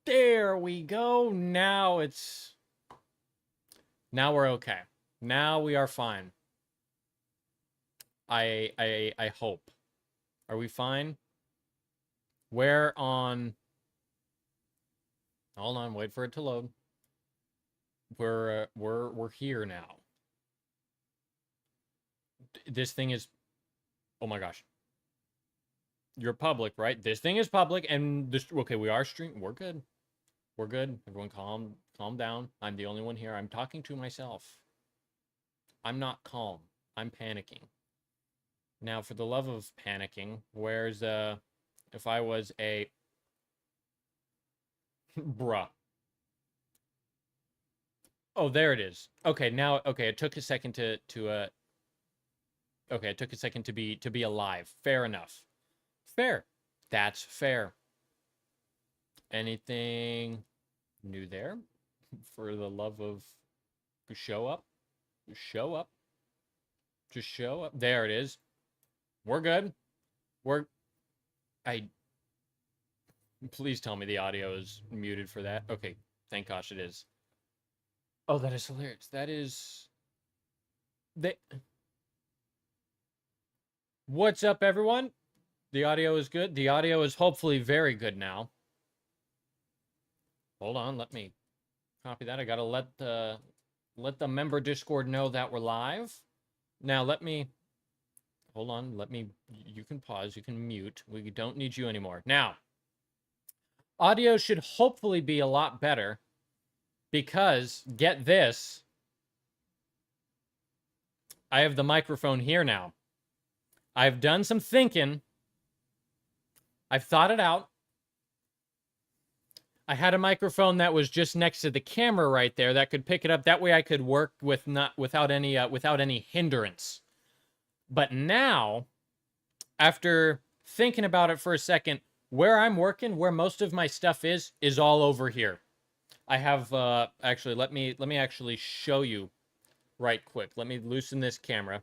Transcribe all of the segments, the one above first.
There we go. Now we're okay. Now we are fine. I hope. Are we fine? Where on? Hold on, wait for it to load. We're here now. This thing is, oh my gosh. You're public, right? This thing is public, and this, okay, we are streaming. We're good. We're good. Everyone calm down. I'm the only one here. I'm talking to myself. I'm not calm. I'm panicking. Now, for the love of panicking, where's if I was a bruh. Oh, there it is. Okay, now okay, it took a second to okay, it took a second to be alive. Fair enough. Fair. That's fair. Anything new there? For the love of show up. Show up. Just show up. There it is. We're good. I please tell me the audio is muted for that. Okay, thank gosh it is. Oh, that is hilarious. That is they What's up, everyone? The audio is good. The audio is hopefully very good now. Hold on, let me copy that. I gotta let the member Discord know that we're live. Now let me hold on. You can pause. You can mute. We don't need you anymore. Now, audio should hopefully be a lot better because get this. I have the microphone here now. I've done some thinking. I've thought it out. I had a microphone that was just next to the camera right there that could pick it up. That way I could work without any hindrance. But now, after thinking about it for a second, where I'm working, where most of my stuff is all over here. I have actually let me actually show you right quick. Let me loosen this camera.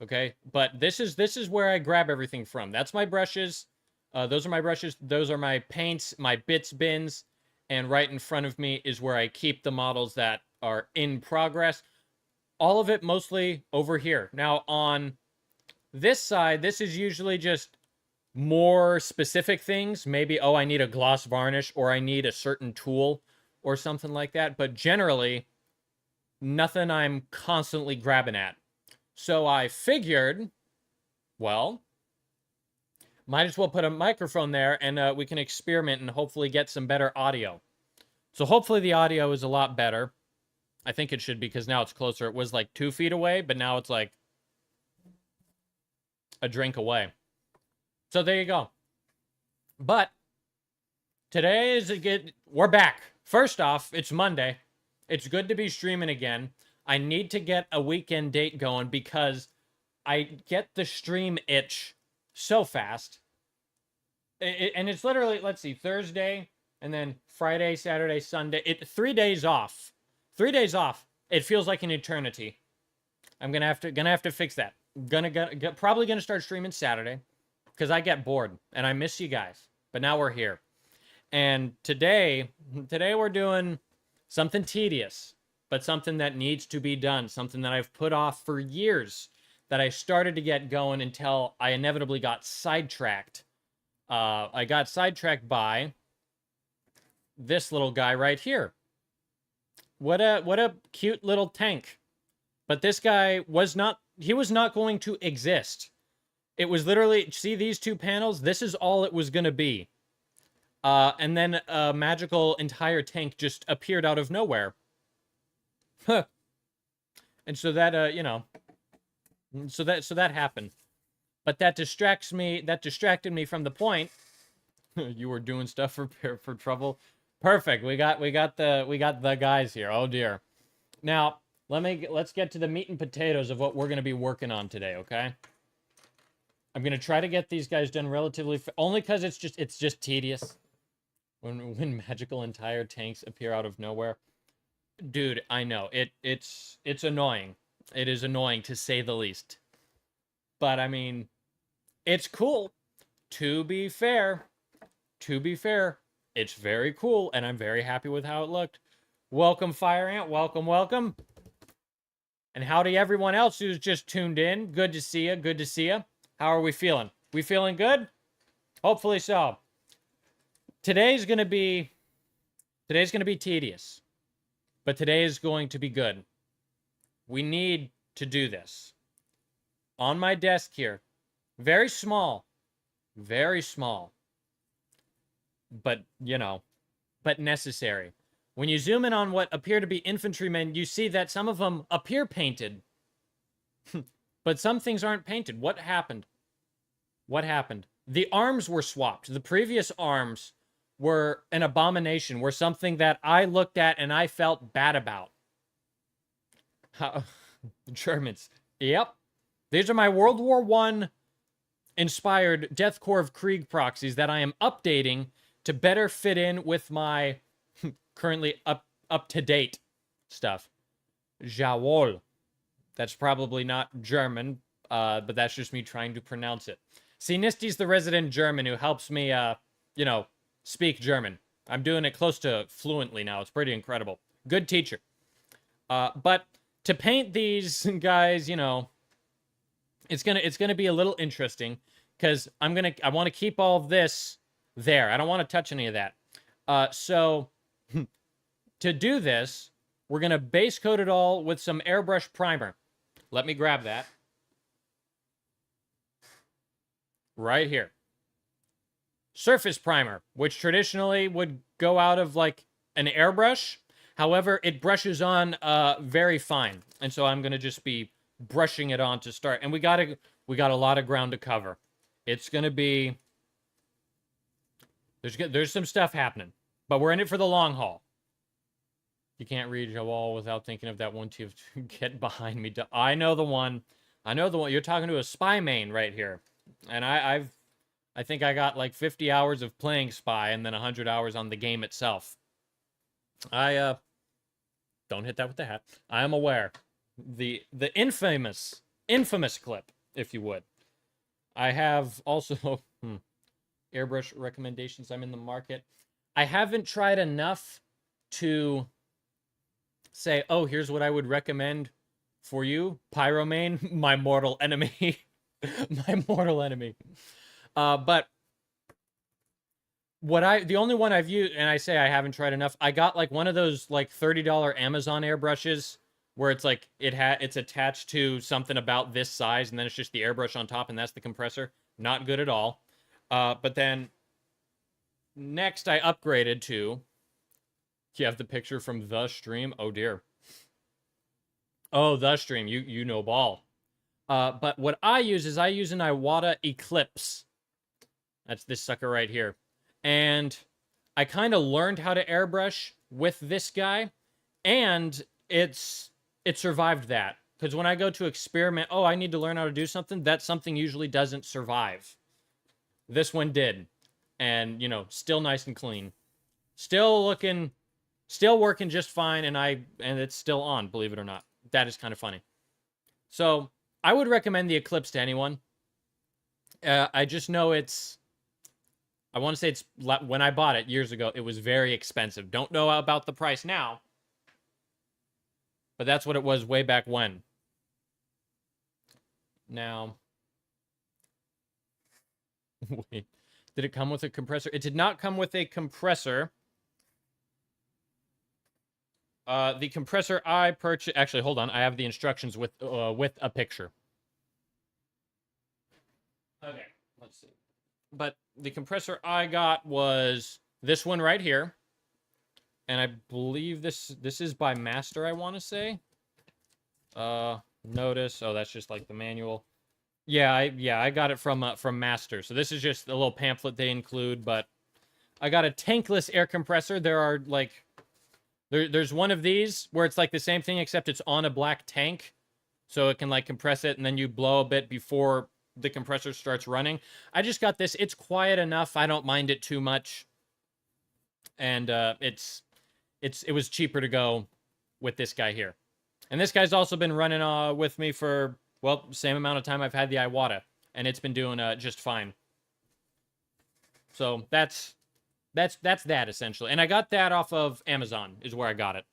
Okay? But this is where I grab everything from. That's my brushes. Those are my brushes. Those are my paints, my bits bins. And right in front of me is where I keep the models that are in progress. All of it mostly over here. Now, on this side, this is usually just more specific things. Maybe, oh, I need a gloss varnish or I need a certain tool or something like that. But generally, nothing I'm constantly grabbing at. So I figured, well, might as well put a microphone there and we can experiment and hopefully get some better audio. So hopefully the audio is a lot better. I think it should be because now it's closer. It was like 2 feet away, but now it's like a drink away. So there you go. But today is we're back. First off, it's Monday. It's good to be streaming again. I need to get a weekend date going because I get the stream itch so fast. And it's literally, let's see, Thursday and then Friday, Saturday, Sunday. 3 days off. 3 days off. It feels like an eternity. I'm gonna have to fix that. Probably gonna start streaming Saturday because I get bored and I miss you guys. But now we're here, and today we're doing something tedious, but something that needs to be done. Something that I've put off for years. That I started to get going until I inevitably got sidetracked. I got sidetracked by this little guy right here. What a cute little tank. But this guy was not going to exist. It was literally, see these two panels? This is all it was going to be. And then a magical entire tank just appeared out of nowhere. Huh. And so that, you know, so that happened. But that distracted me from the point. You were doing stuff for trouble. Perfect. We got the guys here. Oh dear. Now, let's get to the meat and potatoes of what we're going to be working on today, okay? I'm going to try to get these guys done relatively only cuz it's just tedious when magical entire tanks appear out of nowhere. Dude, I know. It's annoying. It is annoying to say the least. But I mean, it's cool. To be fair, It's very cool, and I'm very happy with how it looked. Welcome, Fire Ant. Welcome, welcome. And howdy, everyone else who's just tuned in. Good to see you. Good to see you. How are we feeling? We feeling good? Hopefully so. Today's gonna be tedious, but today is going to be good. We need to do this. On my desk here, very small, but but necessary. When you zoom in on what appear to be infantrymen, you see that some of them appear painted, but some things aren't painted. What happened? What happened? The arms were swapped. The previous arms were an abomination, were something that I looked at and I felt bad about. Germans. Yep. These are my World War I inspired Death Corps of Krieg proxies that I am updating to better fit in with my currently up to date stuff. Jawohl. That's probably not German, but that's just me trying to pronounce it. See, Nisty's the resident German who helps me, speak German. I'm doing it close to fluently now. It's pretty incredible. Good teacher. But to paint these guys, it's gonna be a little interesting because I want to keep all this there. I don't want to touch any of that. So to do this, we're gonna base coat it all with some airbrush primer. Let me grab that. Right here. Surface primer, which traditionally would go out of like an airbrush. However, it brushes on very fine. And so I'm going to just be brushing it on to start. And we got a lot of ground to cover. It's going to be... There's some stuff happening. But we're in it for the long haul. You can't read a wall without thinking of that one to get behind me. I know the one. I know the one. You're talking to a spy main right here. And I think I got like 50 hours of playing spy and then 100 hours on the game itself. Don't hit that with the hat. I am aware. The infamous clip, if you would. I have also airbrush recommendations. I'm in the market. I haven't tried enough to say, oh, here's what I would recommend for you, Pyromane, my mortal enemy. My mortal enemy. But the only one I've used, and I say I haven't tried enough, I got like one of those like $30 Amazon airbrushes where it's like it's attached to something about this size and then it's just the airbrush on top and that's the compressor. Not good at all. But then next I upgraded to, you have the picture from the stream. Oh dear. Oh, the stream. You know ball. But what I use is an Iwata Eclipse. That's this sucker right here. And I kind of learned how to airbrush with this guy. And it survived that. Because when I go to experiment, oh, I need to learn how to do something, that something usually doesn't survive. This one did. And, still nice and clean. Still working just fine, and it's still on, believe it or not. That is kind of funny. So I would recommend the Eclipse to anyone. I just know I want to say when I bought it years ago, it was very expensive. Don't know about the price now, but that's what it was way back when. Now, wait, did it come with a compressor? It did not come with a compressor. The compressor I purchased... Actually, hold on. I have the instructions with a picture. Okay, let's see. But the compressor I got was this one right here. And I believe this is by Master, I want to say. Notice. Oh, that's just like the manual. Yeah, I got it from Master. So this is just a little pamphlet they include, but I got a tankless air compressor. There are like... There's one of these where it's like the same thing except it's on a black tank. So it can like compress it and then you blow a bit before the compressor starts running. I just got this. It's quiet enough. I don't mind it too much. And it was cheaper to go with this guy here. And this guy's also been running with me for, well, same amount of time I've had the Iwata. And it's been doing just fine. So that's That's that essentially. And I got that off of Amazon is where I got it.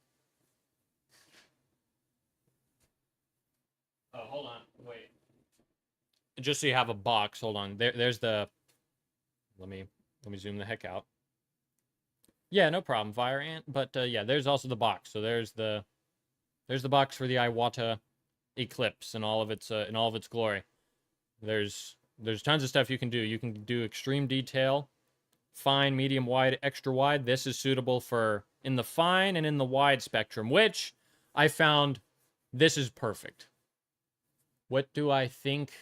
Oh, hold on. Wait. Just so you have a box. Hold on. There's the let me zoom the heck out. Yeah, no problem, Fire Ant. But yeah, there's also the box. So there's the box for the Iwata Eclipse and all of its glory. There's tons of stuff you can do. You can do extreme detail, fine, medium, wide, extra wide. This is suitable for in the fine and in the wide spectrum, which I found this is perfect. What do I think?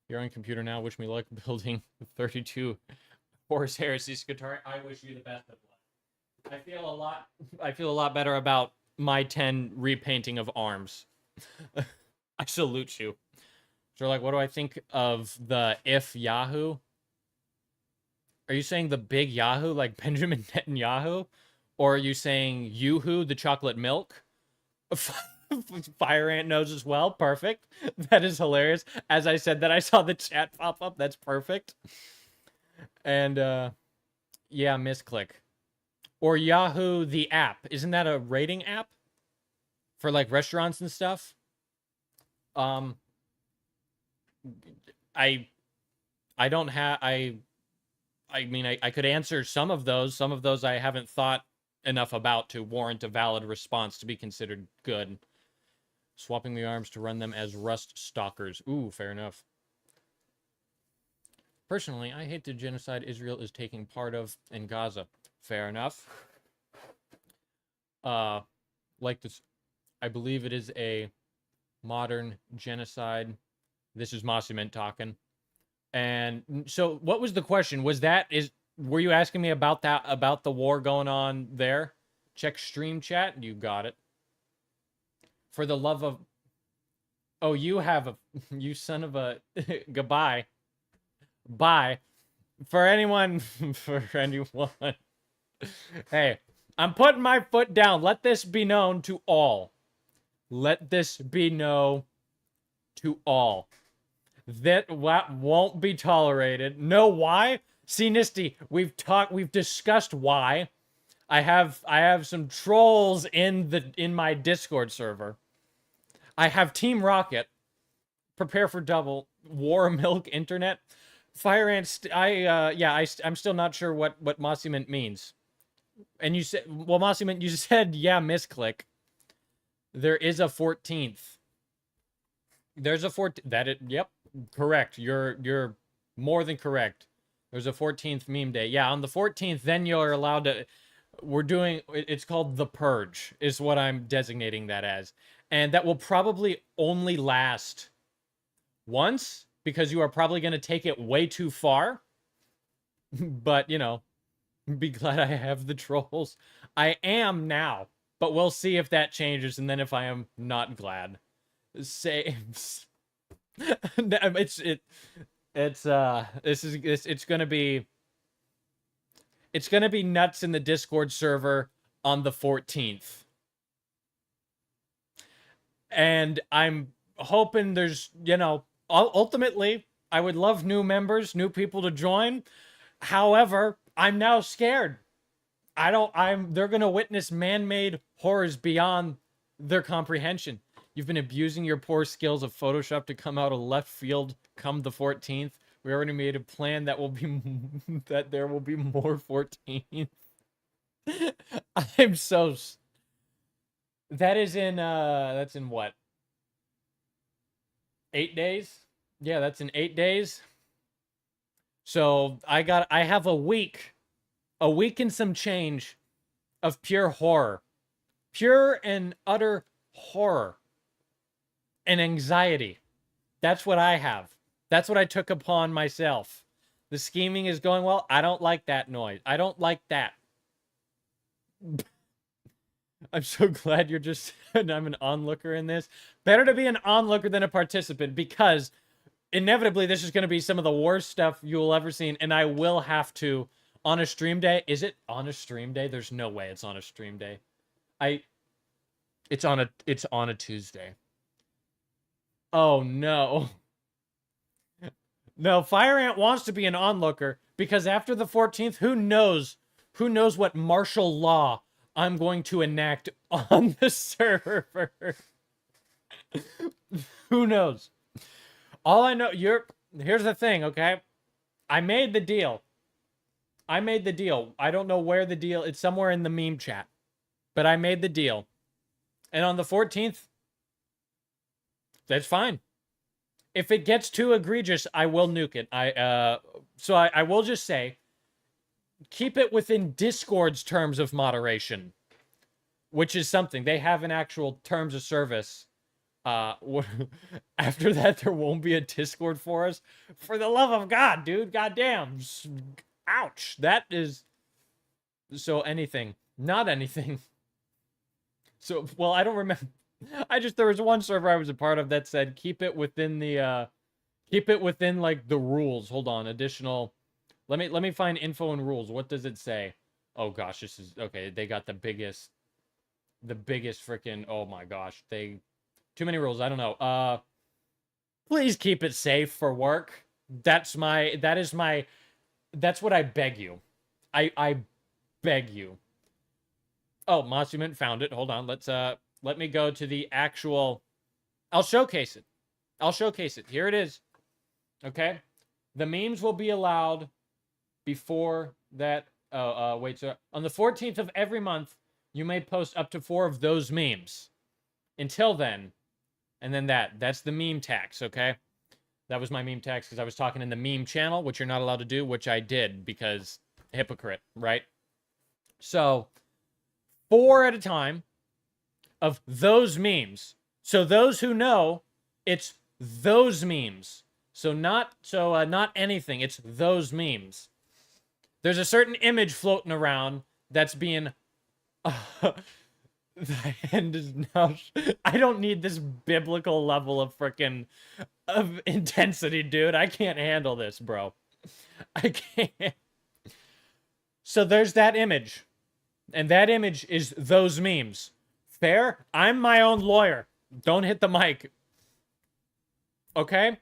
You're on computer now. Wish me luck building 32 Horus Heresy Scutari. I wish you the best of luck. I feel a lot better about my 10 repainting of arms. I salute you. So like, what do I think of the if Yahoo? Are you saying the big Yahoo like Benjamin Netanyahu? Or are you saying Yoo-hoo, the chocolate milk? Fire Ant knows as well. Perfect. That is hilarious. As I said that, I saw the chat pop up. That's perfect. And yeah, misclick. Or Yahoo, the app. Isn't that a rating app for like restaurants and stuff? I don't have I mean I could answer some of those. Some of those I haven't thought enough about to warrant a valid response to be considered good. Swapping the arms to run them as rust stalkers. Ooh, fair enough. Personally, I hate the genocide Israel is taking part of in Gaza. Fair enough. Like this, I believe it is a modern genocide. This is Mossiment talking. And so what was the question? Were you asking me about that, about the war going on there? Check stream chat. You got it. For the love of... Oh, you have a... You son of a... Goodbye. Bye. For anyone... For anyone... Hey, I'm putting my foot down. Let this be known to all. Let this be known to all. That won't be tolerated. Know why? See, Nisty, we've discussed why. I have some trolls in my Discord server. I have Team Rocket. Prepare for double. War Milk Internet. Fire Ant, I'm still not sure what Mossiment means. And you said, well, Mossiment, you said, yeah, misclick. There is a 14th. There's a 14th. Yep, correct. You're more than correct. There's a 14th meme day. Yeah, on the 14th, then you're allowed to... It's called The Purge, is what I'm designating that as. And that will probably only last once, because you are probably going to take it way too far. But, you know, be glad I have the trolls. I am now, but we'll see if that changes, and then if I am not glad. It's gonna be nuts in the Discord server on the 14th. And I'm hoping there's, you know, ultimately, I would love new members, new people to join. However, I'm now scared. They're gonna witness man-made horrors beyond their comprehension. You've been abusing your poor skills of Photoshop to come out of left field come the 14th. We already made a plan that there will be more 14th. I'm so... that's in what? 8 days? Yeah, that's in 8 days. So I have a week and some change of pure horror. Pure and utter horror. And anxiety. That's what I have. That's what I took upon myself. The scheming is going well. I don't like that noise. I don't like that. I'm so glad you're just... I'm an onlooker in this. Better to be an onlooker than a participant, because inevitably this is going to be some of the worst stuff you'll ever see, and I will have to, on a stream day... Is it on a stream day? There's no way it's on a stream day. It's on a Tuesday. Oh, no. No, Fire Ant wants to be an onlooker because after the 14th, who knows what martial law I'm going to enact on the server. Who knows? All I know, here's the thing, okay? I made the deal. I don't know where the deal, it's somewhere in the meme chat. But I made the deal. And on the 14th, that's fine. If it gets too egregious, I will nuke it. I will just say, keep it within Discord's terms of moderation, which is something. They have an actual terms of service. After that, there won't be a Discord for us. For the love of God, dude. Goddamn. Ouch. That is... So anything. Not anything. So, well, I don't remember. There was one server I was a part of that said, keep it within the, like, the rules. Hold on. Additional... Let me find info and rules. What does it say? Oh, gosh. This is... Okay, they got the biggest freaking... Oh, my gosh. Too many rules. I don't know. Please keep it safe for work. That's what I beg you. I beg you. Oh, Monument found it. Hold on. Let me go to the actual... I'll showcase it. Here it is. Okay? The memes will be allowed before that... wait. So on the 14th of every month, you may post up to 4 of those memes. Until then... And then that's the meme tax, okay? That was my meme tax because I was talking in the meme channel, which you're not allowed to do, which I did because hypocrite, right? So, 4 at a time of those memes. So those who know, it's those memes. So not anything, it's those memes. There's a certain image floating around that's being... The hand is now... I don't need this biblical level of of intensity, dude. I can't handle this, bro. I can't. So there's that image. And that image is those memes. Fair? I'm my own lawyer. Don't hit the mic. Okay?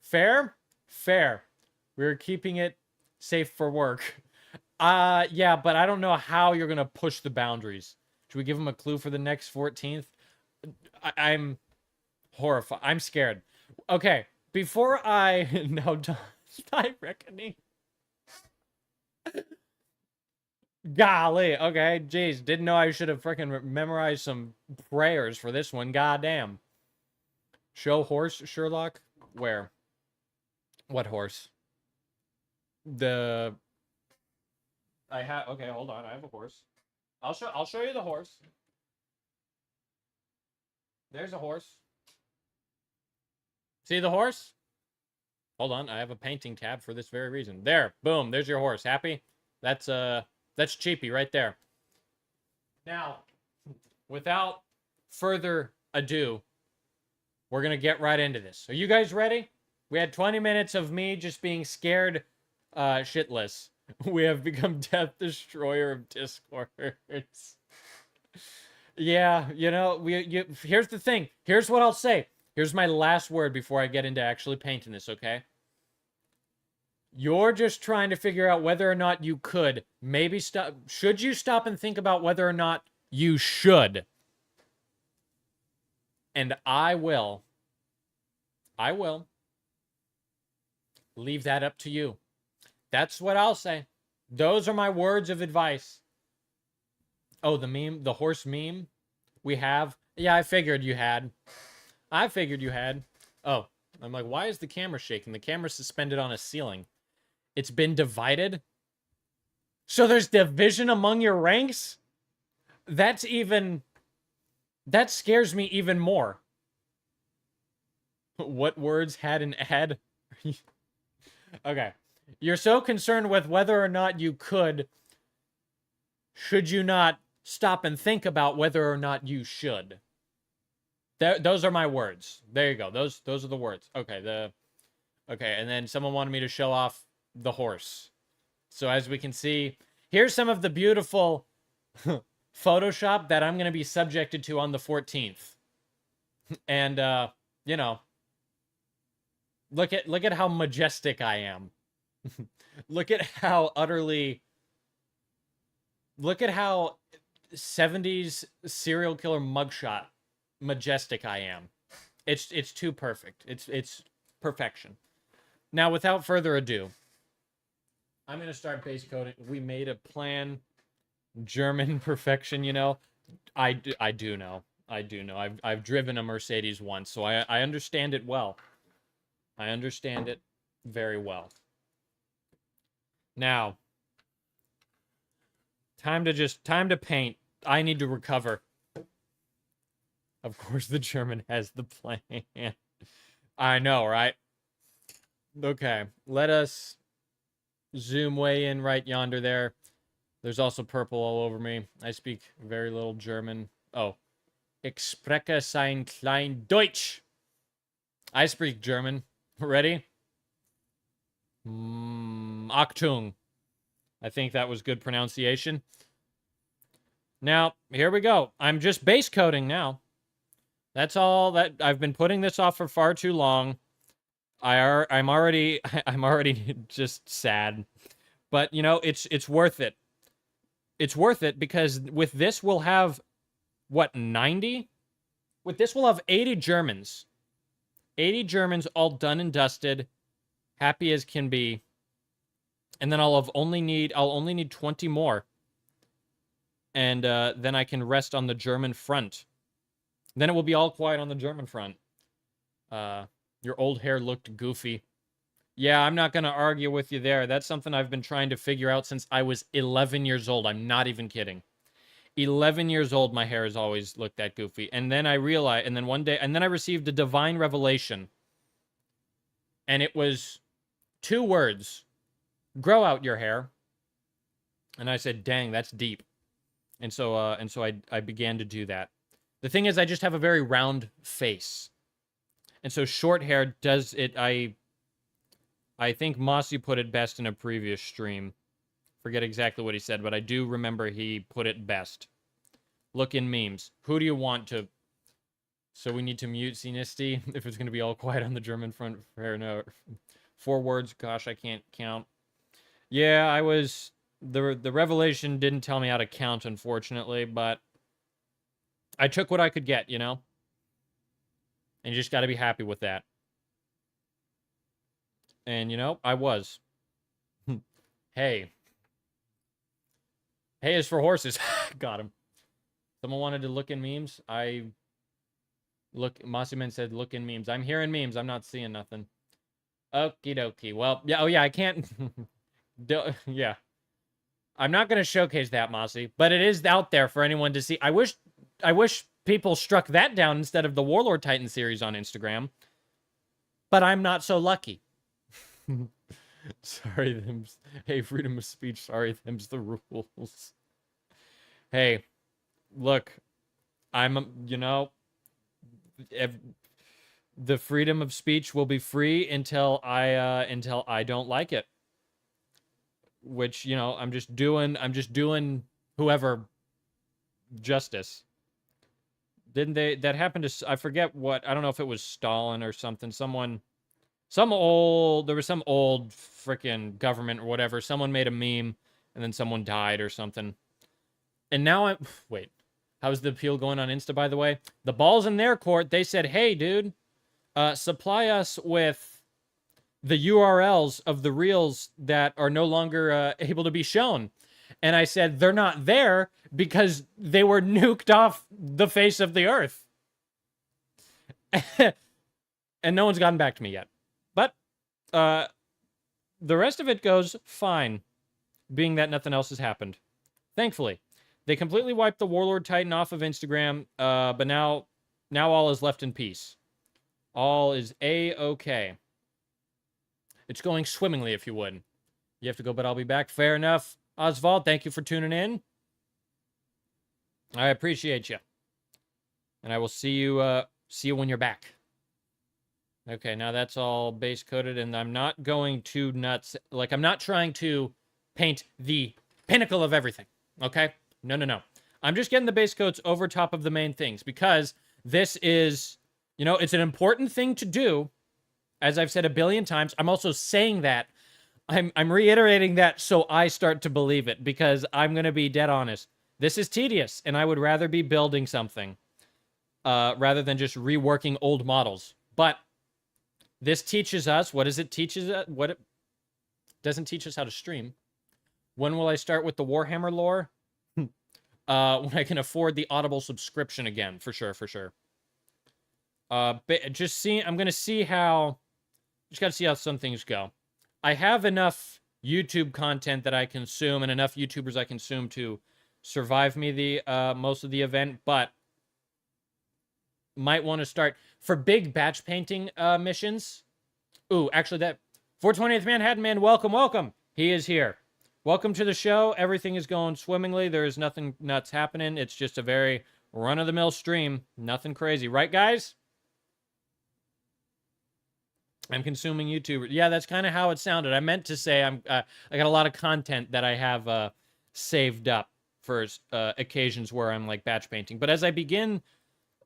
Fair? Fair. We're keeping it safe for work. Yeah, but I don't know how you're gonna push the boundaries. Should we give him a clue for the next 14th? I'm horrified. I'm scared. Okay, before I... No, don't stop reckoning. Golly, okay, jeez. Didn't know I should have freaking memorized some prayers for this one. Goddamn. Show horse, Sherlock? Where? What horse? Okay, hold on. I have a horse. I'll show you the horse. There's a horse. See the horse? Hold on, I have a painting tab for this very reason. There, boom, there's your horse. Happy? That's cheapy right there. Now, without further ado, we're gonna get right into this. Are you guys ready? We had 20 minutes of me just being scared shitless. We have become Death Destroyer of Discords. Yeah, you know, here's the thing. Here's what I'll say. Here's my last word before I get into actually painting this, okay? You're just trying to figure out whether or not you could. Maybe stop. Should you stop and think about whether or not you should? And I will leave that up to you. That's what I'll say. Those are my words of advice. Oh, the horse meme we have. Yeah, I figured you had. Oh, I'm like, why is the camera shaking? The camera's suspended on a ceiling. It's been divided? So there's division among your ranks? That scares me even more. What words had an ad? Okay. You're so concerned with whether or not you could. Should you not stop and think about whether or not you should? Those are my words. There you go. Those are the words. Okay, and then someone wanted me to show off the horse. So as we can see, here's some of the beautiful Photoshop that I'm going to be subjected to on the 14th. And, you know, Look at how majestic I am. Look at how utterly... Look at how 70s serial killer mugshot majestic I am. It's too perfect. It's perfection. Now, without further ado, I'm going to start base coding. We made a plan. German perfection, you know. I do know. I do know. I've driven a Mercedes once, so I understand it well. I understand it very well. Now, time to paint. I need to recover. Of course, the German has the plan. I know, right? Okay, let us zoom way in right yonder there. There's also purple all over me. I speak very little German. Oh. Ich spreche sein klein Deutsch. I speak German. Ready? Achtung. I think that was good pronunciation. Now, here we go. I'm just base coding now. That's all that I've been putting this off for far too long. I'm already just sad. But, you know, it's worth it. It's worth it because with this we'll have what, 90? With this we'll have 80 Germans. 80 Germans all done and dusted, happy as can be. And then I'll only need 20 more. And then I can rest on the German front. Then it will be all quiet on the German front. Your old hair looked goofy. Yeah, I'm not going to argue with you there. That's something I've been trying to figure out since I was 11 years old. I'm not even kidding. 11 years old, my hair has always looked that goofy. And then I realized, and then one day, and then I received a divine revelation. And it was 2 words. Grow out your hair. And I said, dang, that's deep. And so I began to do that. The thing is, I just have a very round face. And so short hair does it. I think Mossy put it best in a previous stream. Forget exactly what he said, but I do remember he put it best. Look in memes. Who do you want to... So we need to mute Sinisty if it's going to be all quiet on the German front. Fair enough. 4 words. Gosh, I can't count. Yeah, I was... The revelation didn't tell me how to count, unfortunately, but... I took what I could get, you know? And you just got to be happy with that. And, you know, I was. Hey. Hey is for horses. Got him. Someone wanted to look in memes. Mossy said, look in memes. I'm hearing memes. I'm not seeing nothing. Okie dokie. Well, yeah, oh yeah, I can't. Yeah. I'm not going to showcase that, Mossy, but it is out there for anyone to see. I wish people struck that down instead of the Warlord Titan series on Instagram. But I'm not so lucky. Sorry, them's... Hey, freedom of speech. Sorry, them's the rules. Hey, look, you know, the freedom of speech will be free until I don't like it. Which, you know, I'm just doing whoever justice. Didn't they, that happened to, I forget what, I don't know if it was Stalin or something, there was some old frickin' government or whatever, someone made a meme, and then someone died or something. And now wait, how's the appeal going on Insta, by the way? The ball's in their court. They said, hey, dude, supply us with the URLs of the reels that are no longer able to be shown. And I said, they're not there because they were nuked off the face of the earth. And no one's gotten back to me yet. But the rest of it goes fine, being that nothing else has happened. Thankfully. They completely wiped the Warlord Titan off of Instagram, but now all is left in peace. All is A-okay. It's going swimmingly, if you would. You have to go, but I'll be back. Fair enough. Oswald, thank you for tuning in. I appreciate you. And I will see you when you're back. Okay, now that's all base coated, and I'm not going too nuts. Like, I'm not trying to paint the pinnacle of everything, okay? No. I'm just getting the base coats over top of the main things, because this is, you know, it's an important thing to do As I've said a billion times, I'm also saying that. I'm reiterating that so I start to believe it, because I'm going to be dead honest. This is tedious, and I would rather be building something rather than just reworking old models. But this teaches us, what does it teach us? What it doesn't teach us how to stream. When will I start with the Warhammer lore? When I can afford the Audible subscription again, for sure, for sure. But I'm going to see how, just got to see how some things go. I have enough YouTube content that I consume and enough YouTubers I consume to survive me the most of the event, but might want to start for big batch painting missions. Ooh, actually that 420th Manhattan Man, welcome, welcome. He is here. Welcome to the show. Everything is going swimmingly. There is nothing nuts happening. It's just a very run-of-the-mill stream. Nothing crazy. Right, guys? I'm consuming YouTubers. Yeah, that's kind of how it sounded. I meant to say I got a lot of content that I have saved up for occasions where I'm like batch painting. But as I begin,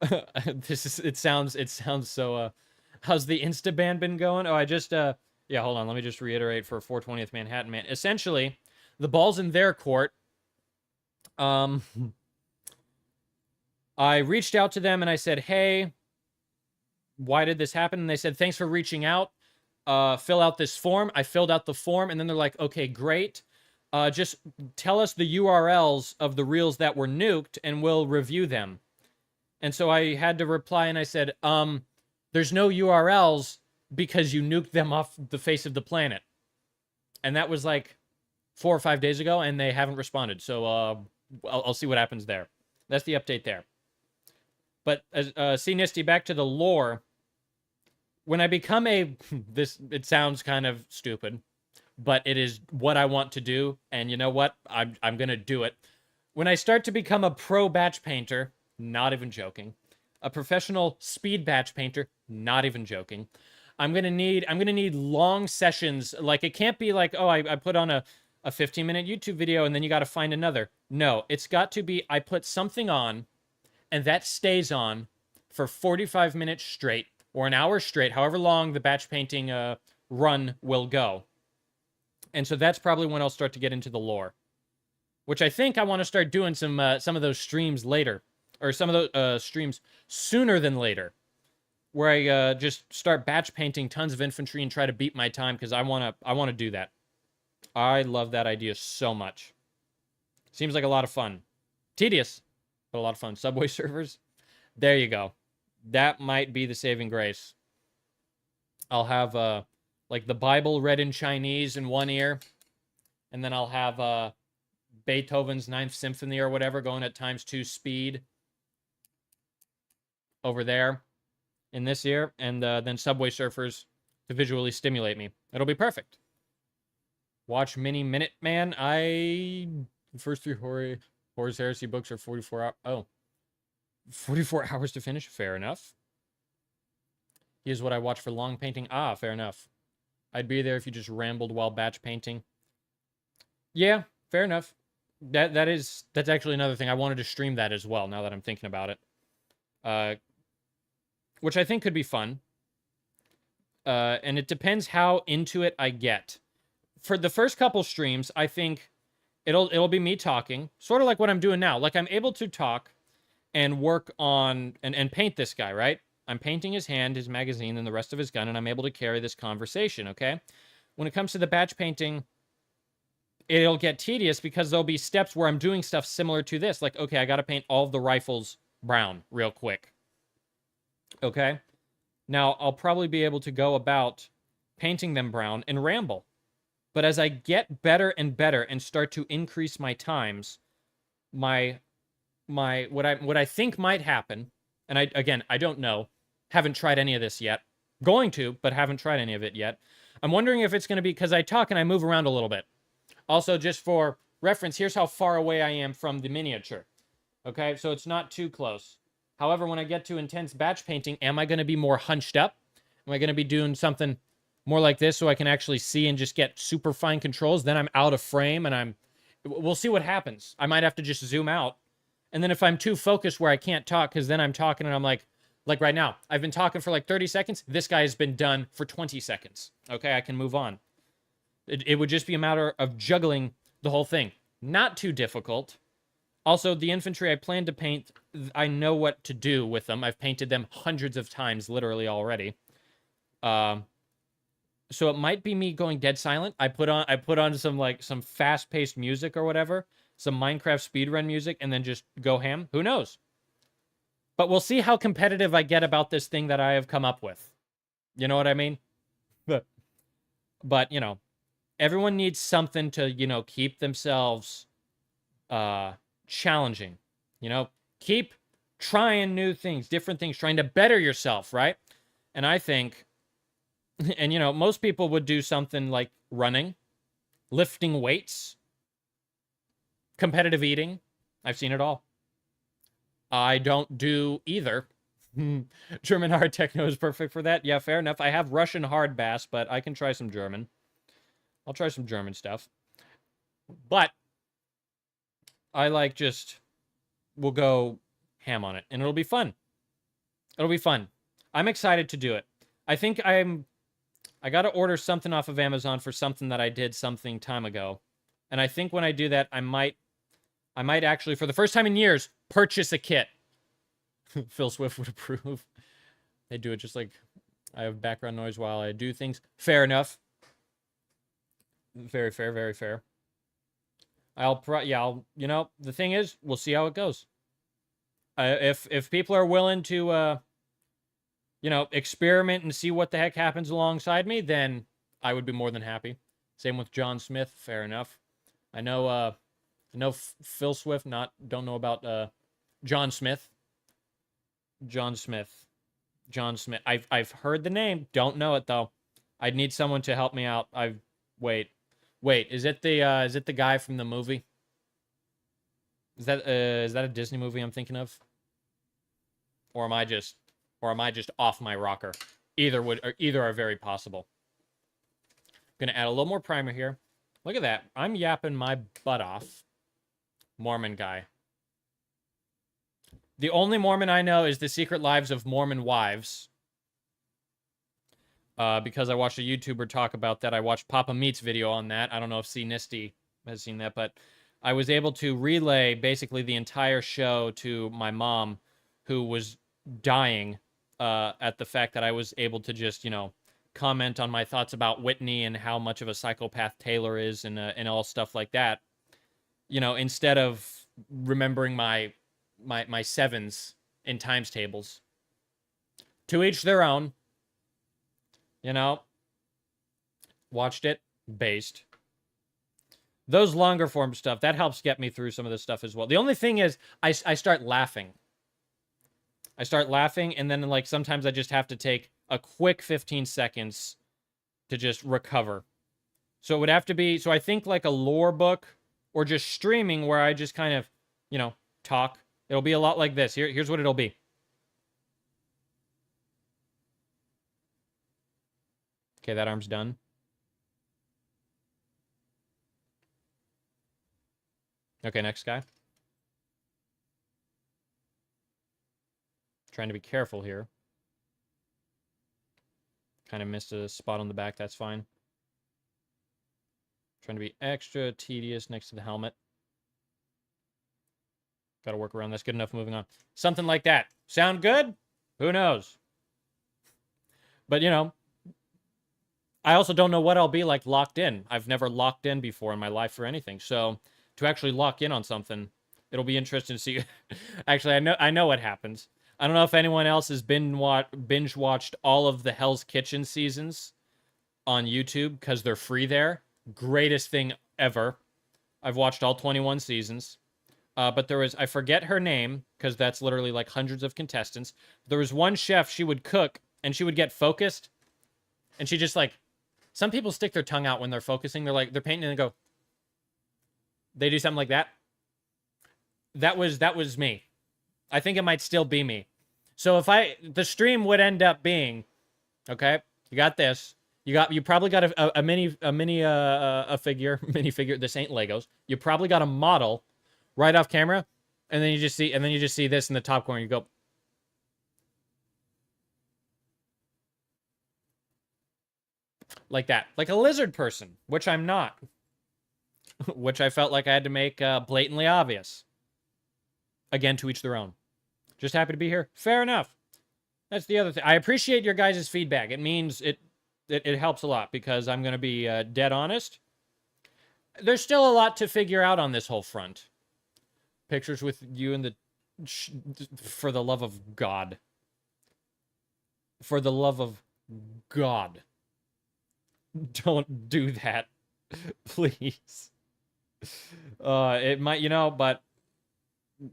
it sounds so. How's the Insta ban been going? Oh, I just yeah. Hold on, let me just reiterate for 420th Manhattan Man. Essentially, the ball's in their court. I reached out to them and I said, hey, why did this happen? And they said, thanks for reaching out. Fill out this form. I filled out the form, and then they're like, okay, great. Just tell us the URLs of the reels that were nuked, and we'll review them. And so I had to reply, and I said, there's no URLs because you nuked them off the face of the planet. And that was like 4 or 5 days ago, and they haven't responded. So I'll see what happens there. That's the update there. But see, Nisty, back to the lore. When I become it sounds kind of stupid, but it is what I want to do, and you know what? I'm gonna do it. When I start to become a pro batch painter, not even joking, a professional speed batch painter, not even joking, I'm gonna need long sessions. Like, it can't be like, oh, I put on a 15-minute YouTube video and then you got to find another. No, it's got to be I put something on, and that stays on for 45 minutes straight, or an hour straight, however long the batch painting run will go. And so that's probably when I'll start to get into the lore, which I think I want to start doing some of those streams later, or some of those streams sooner than later, where I just start batch painting tons of infantry and try to beat my time, because I want to do that. I love that idea so much. Seems like a lot of fun. Tedious, but a lot of fun. Subway servers. There you go. That might be the saving grace. I'll have like the Bible read in Chinese in one ear, and then I'll have Beethoven's Ninth Symphony or whatever going at ×2 speed over there in this ear, and then Subway Surfers to visually stimulate me. It'll be perfect. Watch Mini Minuteman. The first 3 Horror's Heresy books are 44 hours. Oh. 44 hours to finish? Fair enough. Here's what I watch for long painting. Ah, fair enough. I'd be there if you just rambled while batch painting. Yeah, fair enough. That's actually another thing. I wanted to stream that as well, now that I'm thinking about it. Which I think could be fun. And it depends how into it I get. For the first couple streams, I think it'll be me talking, sort of like what I'm doing now. Like, I'm able to talk and work on and paint this guy, right? I'm painting his hand, his magazine, and the rest of his gun, and I'm able to carry this conversation, okay? When it comes to the batch painting, it'll get tedious because there'll be steps where I'm doing stuff similar to this. Like, okay, I got to paint all of the rifles brown real quick. Okay? Now, I'll probably be able to go about painting them brown and ramble. But as I get better and better and start to increase my times, what I think might happen, and I don't know, haven't tried any of this yet. Going to, but haven't tried any of it yet. I'm wondering if it's going to be because I talk and I move around a little bit. Also, just for reference, here's how far away I am from the miniature. Okay, so it's not too close. However, when I get to intense batch painting, am I going to be more hunched up? Am I going to be doing something more like this so I can actually see and just get super fine controls? Then I'm out of frame and we'll see what happens. I might have to just zoom out. And then if I'm too focused where I can't talk, because then I'm talking and I'm like Like right now, I've been talking for like 30 seconds. This guy has been done for 20 seconds. Okay, I can move on. It would just be a matter of juggling the whole thing. Not too difficult. Also, the infantry I plan to paint, I know what to do with them. I've painted them hundreds of times, literally already. So it might be me going dead silent. I put on some fast-paced music or whatever, some Minecraft speedrun music, and then just go ham. Who knows? But we'll see how competitive I get about this thing that I have come up with. You know what I mean? But you know, everyone needs something to, you know, keep themselves challenging. You know, keep trying new things, different things, trying to better yourself, right? And I think, and you know, most people would do something like running, lifting weights, competitive eating. I've seen it all. I don't do either. German hard techno is perfect for that. Yeah, fair enough. I have Russian hard bass, but I can try some German. I'll try some German stuff. But I like just, we'll go ham on it, and it'll be fun. It'll be fun. I'm excited to do it. I think I got to order something off of Amazon for something that I did something time ago. And I think when I do that, I might actually, for the first time in years, purchase a kit. Phil Swift would approve. They do it just like I have background noise while I do things. Fair enough. Very fair, very fair. You know, the thing is, we'll see how it goes. If people are willing to, you know, experiment and see what the heck happens alongside me, then I would be more than happy. Same with John Smith. Fair enough. I know Phil Swift. Don't know about John Smith. John Smith. I've heard the name. Don't know it though. I'd need someone to help me out. Wait. Is it the guy from the movie? Is that a Disney movie I'm thinking of? Or am I just off my rocker? Either are very possible. Gonna add a little more primer here. Look at that. I'm yapping my butt off. Mormon guy. The only Mormon I know is The Secret Lives of Mormon Wives. Because I watched a YouTuber talk about that. I watched Papa Meat's video on that. I don't know if C. Nisty has seen that, but I was able to relay basically the entire show to my mom, who was dying at the fact that I was able to just, you know, comment on my thoughts about Whitney and how much of a psychopath Taylor is and all stuff like that. You know, instead of remembering my sevens in times tables. To each their own. You know, watched it, based. Those longer form stuff, that helps get me through some of this stuff as well. The only thing is, I start laughing. I start laughing, and then, like, sometimes I just have to take a quick 15 seconds to just recover. So it would have to be, so I think, like, a lore book, or just streaming, where I just kind of, you know, talk. It'll be a lot like this. Here's what it'll be. Okay, that arm's done. Okay, next guy. Trying to be careful here. Kind of missed a spot on the back, that's fine. Trying to be extra tedious next to the helmet. Gotta work around, that's good enough, moving on. Something like that. Sound good? Who knows? But, you know, I also don't know what I'll be like locked in. I've never locked in before in my life for anything. So to actually lock in on something, it'll be interesting to see. Actually, I know what happens. I don't know if anyone else has binge watched all of the Hell's Kitchen seasons on YouTube because they're free there. Greatest thing ever. I've watched all 21 seasons. But there was, I forget her name because that's literally like hundreds of contestants. There was one chef, she would cook and she would get focused and she just like, some people stick their tongue out when they're focusing. They're like, they're painting and they go, they do something like that. That was me. I think it might still be me. So if the stream would end up being, okay, you got this. You probably got a mini figure. This ain't Legos. You probably got a model right off camera. And then you just see this in the top corner. You go, Like that. Like a lizard person, which I'm not. Which I felt like I had to make blatantly obvious. Again, to each their own. Just happy to be here. Fair enough. That's the other thing. I appreciate your guys' feedback. It means it helps a lot because I'm going to be dead honest. There's still a lot to figure out on this whole front. Pictures with you and the... For the love of God. For the love of God. Don't do that. Please. It might, but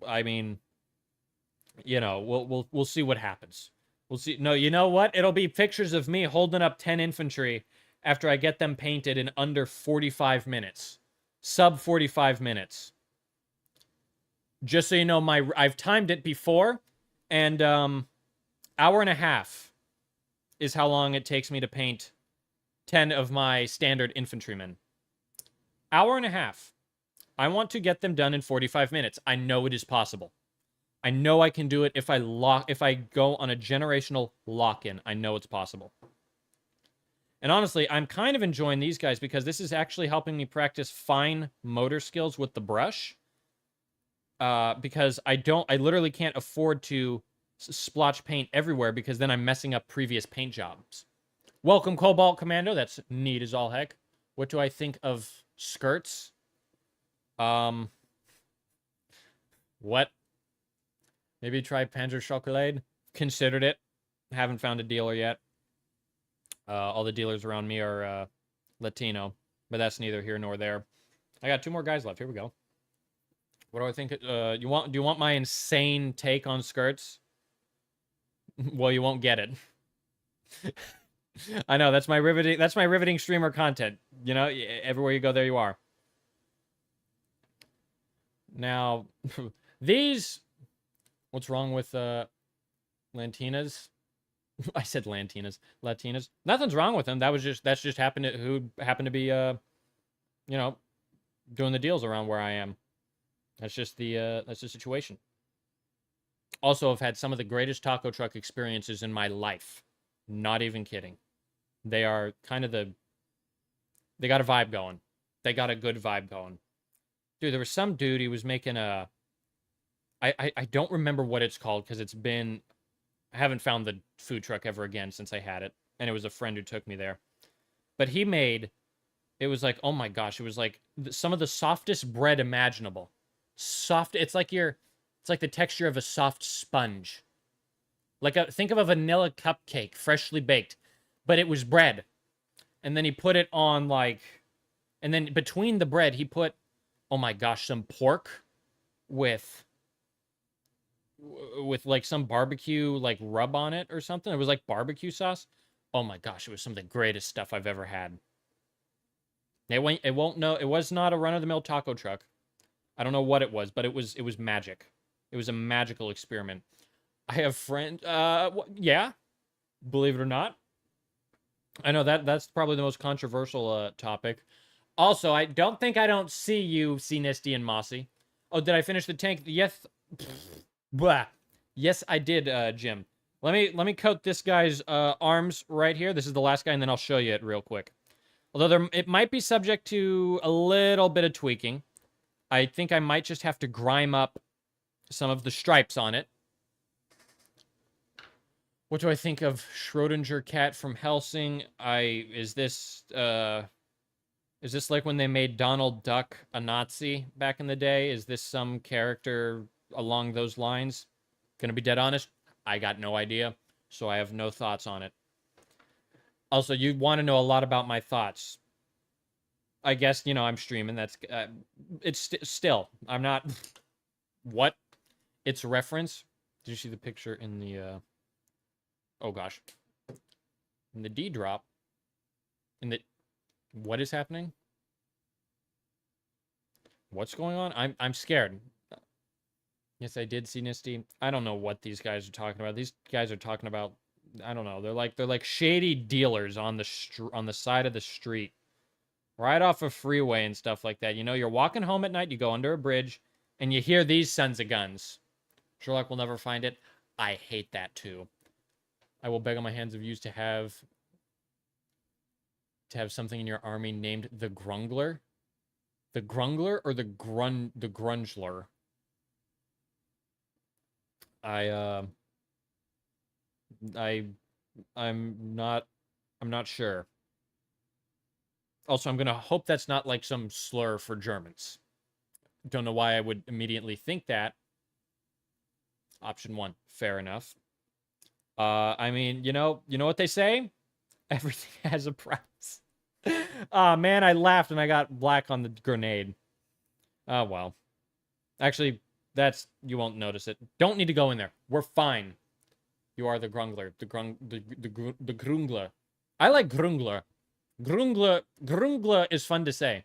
I mean, we'll see what happens. We'll see. No, you know what? It'll be pictures of me holding up 10 infantry after I get them painted in under 45 minutes. Sub 45 minutes. Just so you know, I've timed it before, and hour and a half is how long it takes me to paint 10 of my standard infantrymen. Hour and a half. I want to get them done in 45 minutes. I know it is possible. I know I can do it if I go on a generational lock-in. I know it's possible. And honestly, I'm kind of enjoying these guys because this is actually helping me practice fine motor skills with the brush. Because I literally can't afford to splotch paint everywhere because then I'm messing up previous paint jobs. Welcome, Cobalt Commando. That's neat as all heck. What do I think of skirts? What? Maybe try Panzer Chocolade. Considered it. Haven't found a dealer yet. All the dealers around me are Latino, but that's neither here nor there. I got 2 more guys left. Here we go. What do I think? Do you want my insane take on skirts? Well, you won't get it. I know that's my riveting streamer content. Everywhere you go, there you are. Now, these. What's wrong with Lantinas? I said Lantinas. Latinas. Nothing's wrong with them. That's just happened to be doing the deals around where I am. That's just the situation. Also, I've had some of the greatest taco truck experiences in my life. Not even kidding. They are kind of they got a vibe going. They got a good vibe going. Dude, there was some dude, he was making a... I don't remember what it's called because I haven't found the food truck ever again since I had it. And it was a friend who took me there. But he made... It was like, oh my gosh, it was like some of the softest bread imaginable. Soft. It's like the texture of a soft sponge. Think of a vanilla cupcake, freshly baked, but it was bread. And then he put it on and then between the bread, he put, oh my gosh, some pork with some barbecue rub on it or something. It was like barbecue sauce. Oh my gosh, it was some of the greatest stuff I've ever had. It was not a run-of-the-mill taco truck. I don't know what it was, but it was magic. It was a magical experiment. I have friends, yeah, believe it or not. I know that's probably the most controversial topic. Also, I don't see you, Nisty and Mossy. Oh, did I finish the tank? Yes. Blah. Yes, I did, Jim. Let me coat this guy's arms right here. This is the last guy, and then I'll show you it real quick. Although it might be subject to a little bit of tweaking. I think I might just have to grime up some of the stripes on it. What do I think of Schrodinger cat from Helsing? Is this like when they made Donald Duck a Nazi back in the day? Is this some character along those lines? Gonna be dead honest, I got no idea, so I have no thoughts on it. Also, you want to know a lot about my thoughts. I guess, I'm streaming. That's it's still. I'm not. What? It's reference. Did you see the picture in the? Oh gosh. In the D drop. What is happening? What's going on? I'm scared. Yes, I did see Nisty. I don't know what these guys are talking about. These guys are talking about. I don't know. They're like shady dealers on the side of the street. Right off a freeway and stuff like that. You're walking home at night, you go under a bridge, and you hear these sons of guns. Sherlock will never find it. I hate that too. I will beg on my hands of yous to have to have something in your army named the Grungler? The Grungler or the Grungler? I I'm not sure. Also, I'm gonna hope that's not like some slur for Germans. Don't know why I would immediately think that. Option 1, fair enough. I mean, you know what they say? Everything has a price. Ah, man, I laughed and I got black on the grenade. Oh, well. Actually, you won't notice it. Don't need to go in there. We're fine. You are the Grungler. The Grungler. I like Grungler. Grungler is fun to say.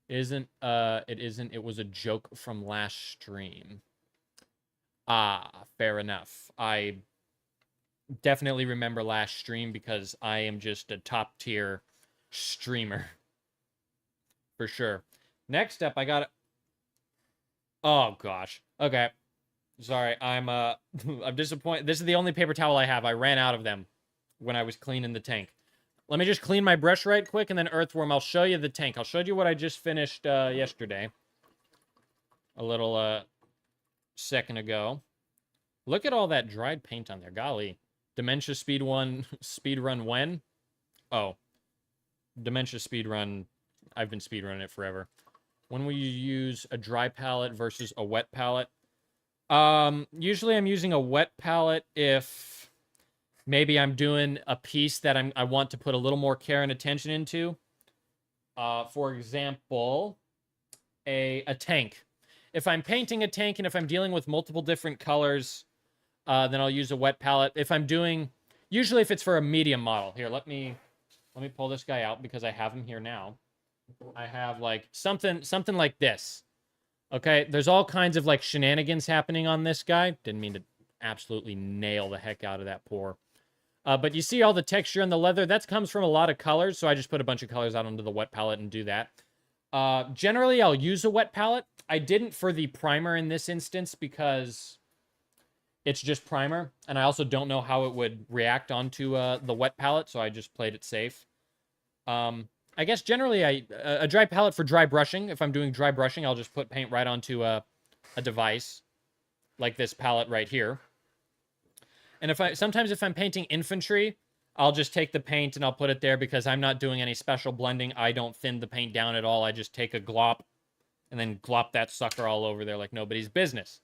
It isn't. It was a joke from last stream. Ah, fair enough. I definitely remember last stream because I am just a top tier streamer. For sure. Next up, I got... Oh, gosh. Okay. Sorry, I'm disappointed. This is the only paper towel I have. I ran out of them when I was cleaning the tank. Let me just clean my brush right quick, and then Earthworm, I'll show you the tank. I'll show you what I just finished yesterday. A little second ago. Look at all that dried paint on there. Golly. Dementia speedrun when? Oh. Dementia speedrun. I've been speedrunning it forever. When will you use a dry palette versus a wet palette? Usually I'm using a wet palette if maybe I'm doing a piece that I want to put a little more care and attention into. For example, a tank. If I'm painting a tank and if I'm dealing with multiple different colors, then I'll use a wet palette. If I'm doing, usually if it's for a medium model. Here, let me pull this guy out because I have him here now. I have like something like this. Okay, there's all kinds of like shenanigans happening on this guy. Didn't mean to absolutely nail the heck out of that pour. But you see all the texture in the leather? That comes from a lot of colors, so I just put a bunch of colors out onto the wet palette and do that. Generally, I'll use a wet palette. I didn't for the primer in this instance because it's just primer, and I also don't know how it would react onto the wet palette, so I just played it safe. I guess generally a dry palette for dry brushing. If I'm doing dry brushing, I'll just put paint right onto a device like this palette right here. And sometimes if I'm painting infantry, I'll just take the paint and I'll put it there because I'm not doing any special blending. I don't thin the paint down at all. I just take a glop and then glop that sucker all over there like nobody's business.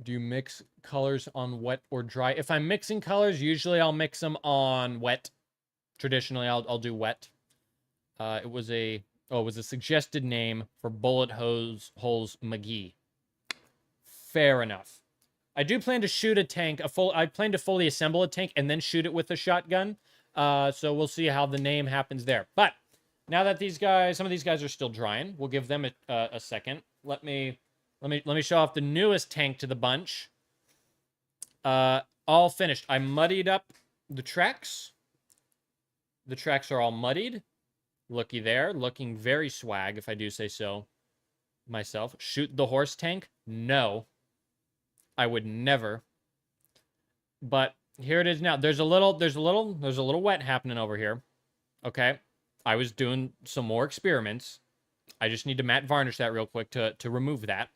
Do you mix colors on wet or dry? If I'm mixing colors, usually I'll mix them on wet. Traditionally, I'll do wet. It was a suggested name for Bullet Holes McGee. Fair enough. I do plan to shoot a tank. I plan to fully assemble a tank and then shoot it with a shotgun. So we'll see how the name happens there. But now that some of these guys are still drying, we'll give them a second. Let me show off the newest tank to the bunch. All finished. I muddied up the tracks. The tracks are all muddied. Looky there. Looking very swag, if I do say so myself. Shoot the horse tank? No. I would never. But here it is now. There's a little wet happening over here. Okay. I was doing some more experiments. I just need to matte varnish that real quick to remove that.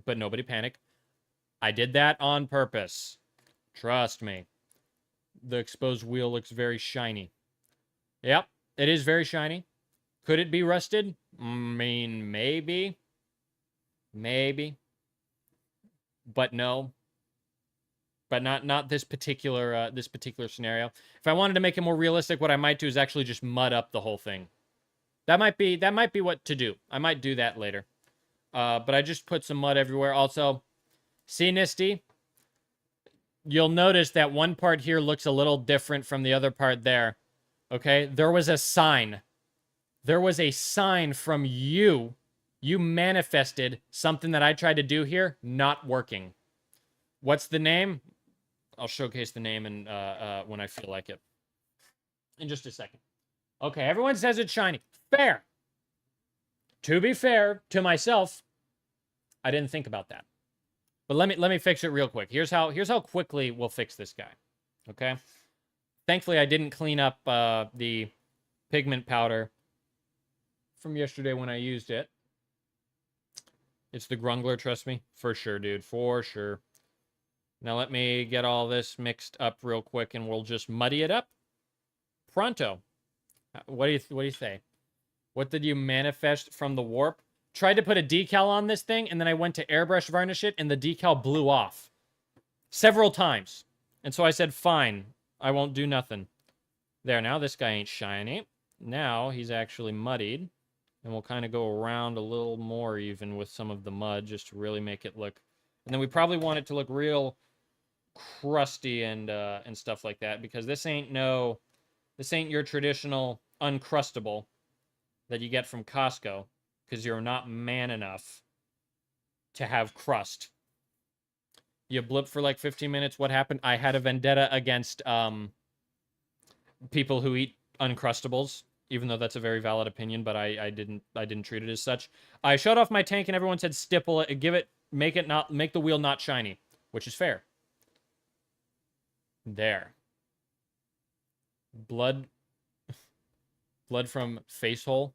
But nobody panic. I did that on purpose. Trust me. The exposed wheel looks very shiny. Yep, it is very shiny. Could it be rusted? I mean, maybe. Maybe. But no. But not this particular scenario. If I wanted to make it more realistic, what I might do is actually just mud up the whole thing. That might be what to do. I might do that later. But I just put some mud everywhere. Also, see, Nisty? You'll notice that one part here looks a little different from the other part there. Okay, there was a sign. There was a sign from you. You manifested something that I tried to do here, not working. What's the name? I'll showcase the name when I feel like it. In just a second. Okay, everyone says it's shiny. Fair. To be fair to myself, I didn't think about that. But let me fix it real quick. Here's how quickly we'll fix this guy. Okay? Thankfully, I didn't clean up the pigment powder from yesterday when I used it. It's the Grungler, trust me. For sure, dude. For sure. Now let me get all this mixed up real quick and we'll just muddy it up. Pronto. What do you say? What did you manifest from the warp? Tried to put a decal on this thing and then I went to airbrush varnish it and the decal blew off. Several times. And so I said, fine, I won't do nothing. There, now this guy ain't shiny. Now he's actually muddied. And we'll kind of go around a little more even with some of the mud just to really make it look... And then we probably want it to look real crusty and stuff like that because this ain't your traditional uncrustable that you get from Costco because you're not man enough to have crust. You blip for like 15 minutes. What happened? I had a vendetta against people who eat Uncrustables, even though that's a very valid opinion, but I didn't treat it as such. I shut off my tank and everyone said stipple it, make the wheel not shiny, which is fair. There. Blood from face hole.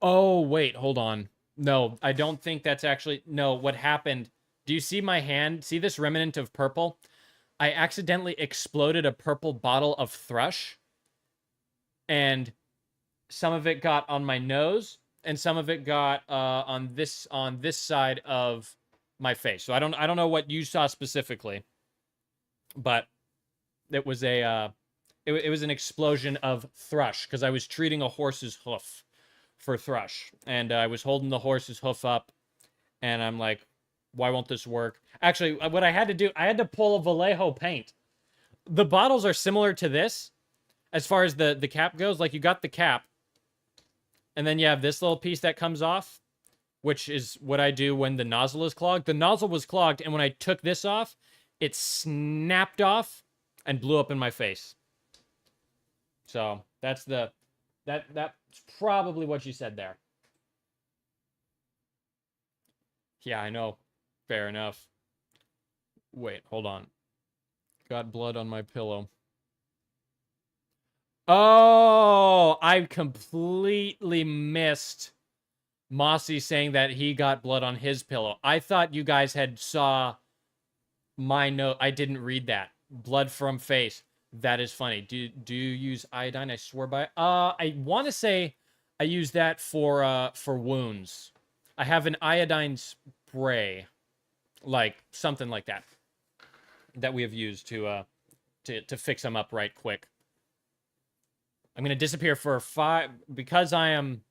Oh, wait, hold on. No, I don't think that's actually... No, what happened... Do you see my hand? See this remnant of purple? I accidentally exploded a purple bottle of thrush. And some of it got on my nose. And some of it got on this side of my face. So I don't know what you saw specifically. But it was a... It was an explosion of thrush. Because I was treating a horse's hoof for thrush. And I was holding the horse's hoof up. And I'm like... Why won't this work? Actually, what I had to do, I had to pull a Vallejo paint. The bottles are similar to this as far as the cap goes. Like, you got the cap, and then you have this little piece that comes off, which is what I do when the nozzle is clogged. The nozzle was clogged, and when I took this off, it snapped off and blew up in my face. So, that's probably what you said there. Yeah, I know. Fair enough. Wait, hold on. Got blood on my pillow. Oh, I completely missed Mossy saying that he got blood on his pillow. I thought you guys had saw my note. I didn't read that. Blood from face. That is funny. Do you use iodine? I swear by it. I want to say I use that for wounds. I have an iodine spray. Like, something like that. That we have used to fix them up right quick. I'm going to disappear for 5... Because I am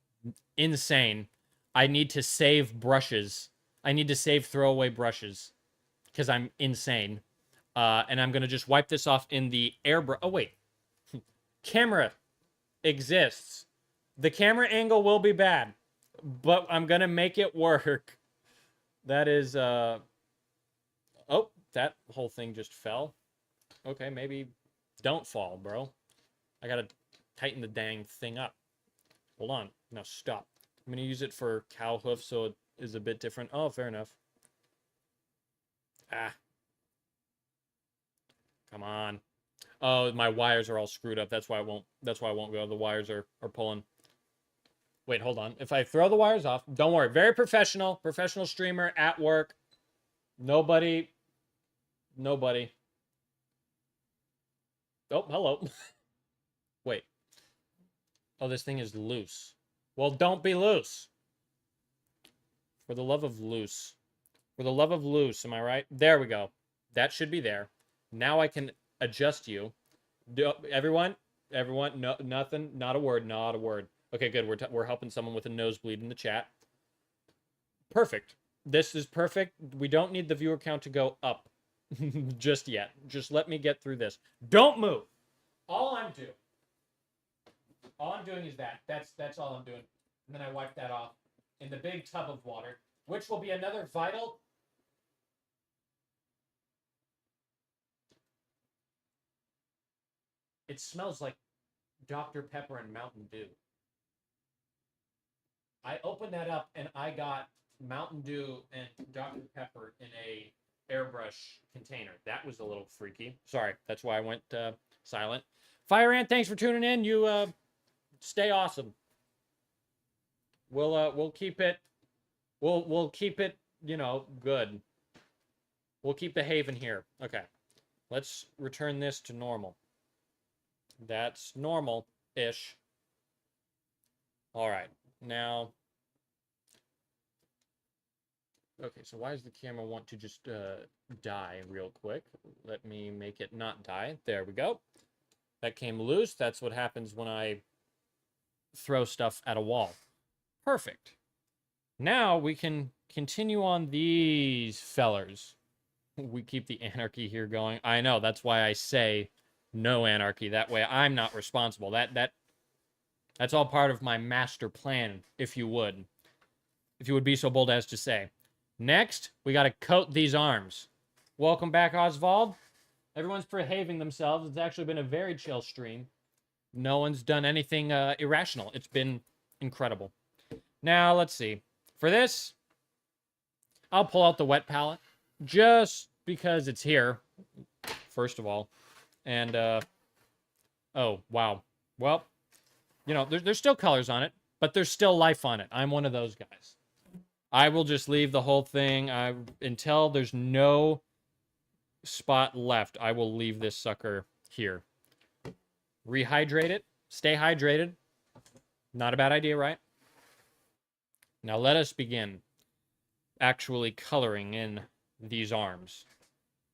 insane, I need to save brushes. I need to save throwaway brushes. Because I'm insane. And I'm going to just wipe this off in the airbrush... Oh, wait. Camera exists. The camera angle will be bad. But I'm going to make it work. That is... Oh, that whole thing just fell. Okay, maybe don't fall, bro. I gotta tighten the dang thing up. Hold on. Now stop. I'm gonna use it for cow hoof, so it is a bit different. Oh, fair enough. Ah. Come on. Oh, my wires are all screwed up. That's why I won't go. The wires are pulling. Wait, hold on. If I throw the wires off, don't worry. Very professional streamer at work. Nobody. Oh, hello. Wait. Oh, this thing is loose. Well, don't be loose. For the love of loose. For the love of loose, am I right? There we go. That should be there. Now I can adjust you. Everyone, no, nothing, not a word. Okay, good. We're helping someone with a nosebleed in the chat. Perfect. This is perfect. We don't need the viewer count to go up just yet. Just let me get through this. Don't move. All I'm doing is that. That's all I'm doing. And then I wipe that off in the big tub of water, which will be another vital. It smells like Dr. Pepper and Mountain Dew. I opened that up and I got Mountain Dew and Dr. Pepper in a airbrush container. That was a little freaky. Sorry, that's why I went silent. Fire Ant, thanks for tuning in. You stay awesome. We'll keep it we'll keep it, good. We'll keep the haven here. Okay. Let's return this to normal. That's normal-ish. All right. Now, okay, so why does the camera want to just die real quick? Let me make it not die. There we go. That came loose. That's what happens when I throw stuff at a wall. Perfect. Now we can continue on these fellers. We keep the anarchy here going. I know, that's why I say no anarchy. That way I'm not responsible. That's all part of my master plan, if you would. If you would be so bold as to say. Next, we got to coat these arms. Welcome back, Oswald. Everyone's behaving themselves. It's actually been a very chill stream. No one's done anything irrational. It's been incredible. Now, let's see. For this, I'll pull out the wet palette. Just because it's here, first of all. And, oh, wow. Well, there's still colors on it, but there's still life on it. I'm one of those guys. I will just leave the whole thing until there's no spot left. I will leave this sucker here. Rehydrate it. Stay hydrated. Not a bad idea, right? Now let us begin actually coloring in these arms.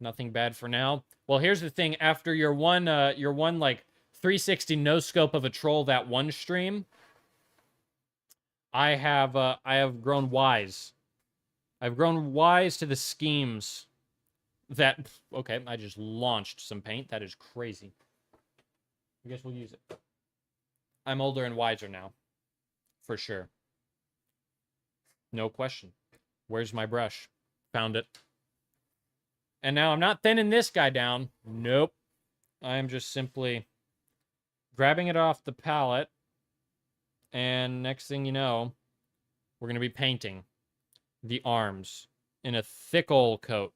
Nothing bad for now. Well, here's the thing. After your one like 360 no scope of a troll that one stream, I have grown wise. I've grown wise to the schemes that. Okay, I just launched some paint. That is crazy. I guess we'll use it. I'm older and wiser now, for sure. No question. Where's my brush? Found it. And now I'm not thinning this guy down. Nope. I am just simply grabbing it off the palette. And next thing you know, we're going to be painting the arms in a thick old coat.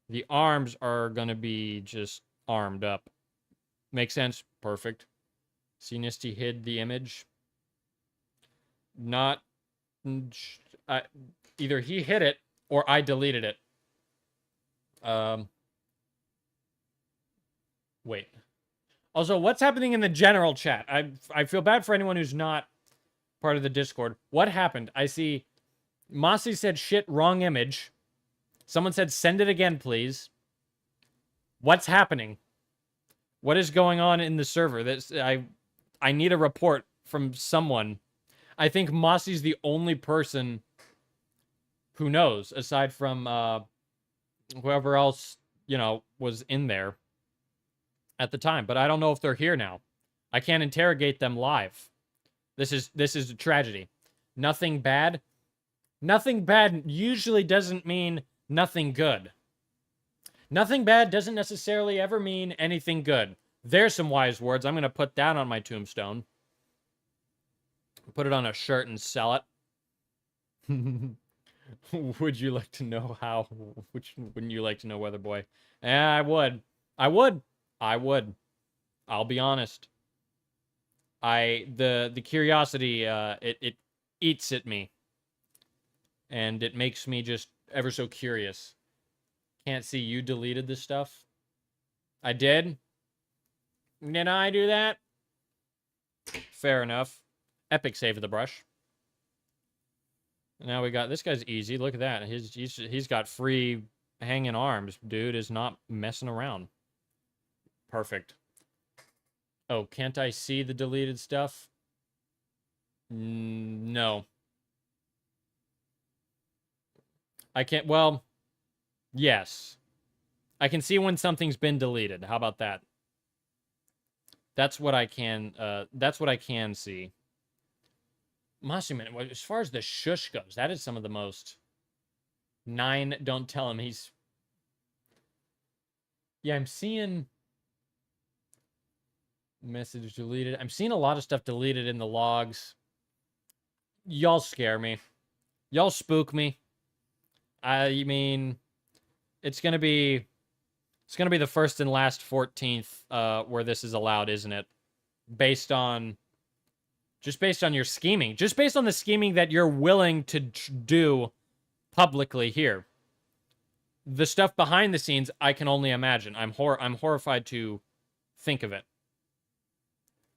The arms are going to be just armed up. Makes sense? Perfect. See, Nisty hid the image. Not... either he hid it or I deleted it. Wait. Also, what's happening in the general chat? I feel bad for anyone who's not part of the Discord. What happened? I see Mossy said, shit, wrong image. Someone said, send it again, please. What's happening? What is going on in the server? I need a report from someone. I think Mossy's the only person who knows, aside from whoever else, was in there at the time. But I don't know if they're here now. I can't interrogate them live. This is a tragedy. Nothing bad. Nothing bad usually doesn't mean nothing good. Nothing bad doesn't necessarily ever mean anything good. There's some wise words. I'm going to put that on my tombstone. Put it on a shirt and sell it. Would you like to know how? Wouldn't you like to know, Weather Boy? Yeah, I would. I would. I'll be honest. The curiosity, it eats at me. And it makes me just ever so curious. Can't see you deleted this stuff. I did? Did I do that? Fair enough. Epic save of the brush. Now we got, this guy's easy. Look at that. He's got free hanging arms. Dude is not messing around. Perfect. Oh, can't I see the deleted stuff? No. I can't, well, yes. I can see when something's been deleted. How about that? That's what I can see. Mossy, as far as the shush goes, that is some of the most... 9, don't tell him he's... Yeah, I'm seeing... Message deleted. I'm seeing a lot of stuff deleted in the logs. Y'all scare me. Y'all spook me. I mean, it's gonna be It's going to be the first and last 14th where this is allowed, isn't it? Based on your scheming. Just based on the scheming that you're willing to do publicly here. The stuff behind the scenes, I can only imagine. I'm horrified to think of it.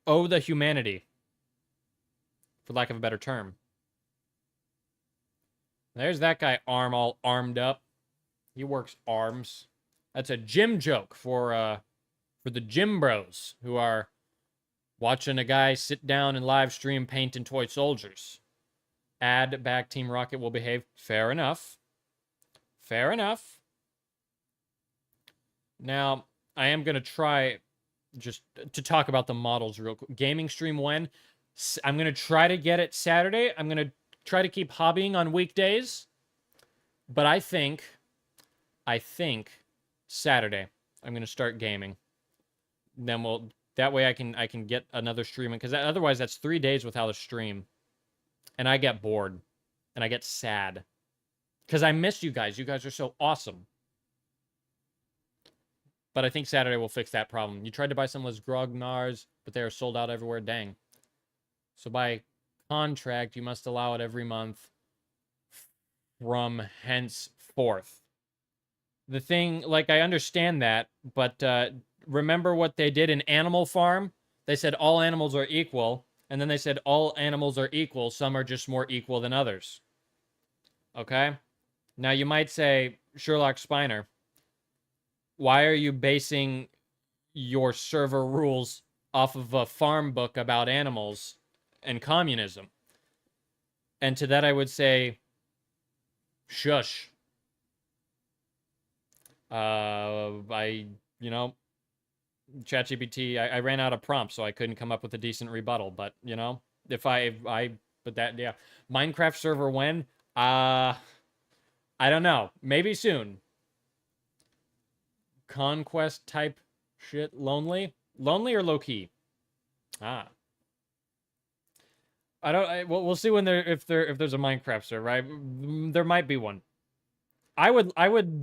Oh, the humanity. For lack of a better term. There's that guy all armed up. He works arms. That's a gym joke for the gym bros who are watching a guy sit down and live stream painting toy soldiers. Add back Team Rocket will behave. Fair enough. Fair enough. Now, I am going to try just to talk about the models real quick. Gaming stream when? I'm going to try to get it Saturday. I'm going to try to keep hobbying on weekdays. But I think Saturday I'm going to start gaming. Then that way I can get another stream, because otherwise that's 3 days without a stream. And I get bored. And I get sad. Because I miss you guys. You guys are so awesome. But I think Saturday will fix that problem. You tried to buy some of those grognards, but they are sold out everywhere. Dang. So by contract, you must allow it every month from henceforth. The thing, like, I understand that, but remember what they did in Animal Farm? They said all animals are equal, and then they said all animals are equal. Some are just more equal than others. Okay? Now, you might say, Sherlock Spiner, why are you basing your server rules off of a farm book about animals and communism? And to that I would say, shush. ChatGPT, I ran out of prompts, so I couldn't come up with a decent rebuttal. But, Minecraft server when? I don't know. Maybe soon. Conquest type shit. Lonely or low key? We'll see when if there's a Minecraft server, right? There might be one. I would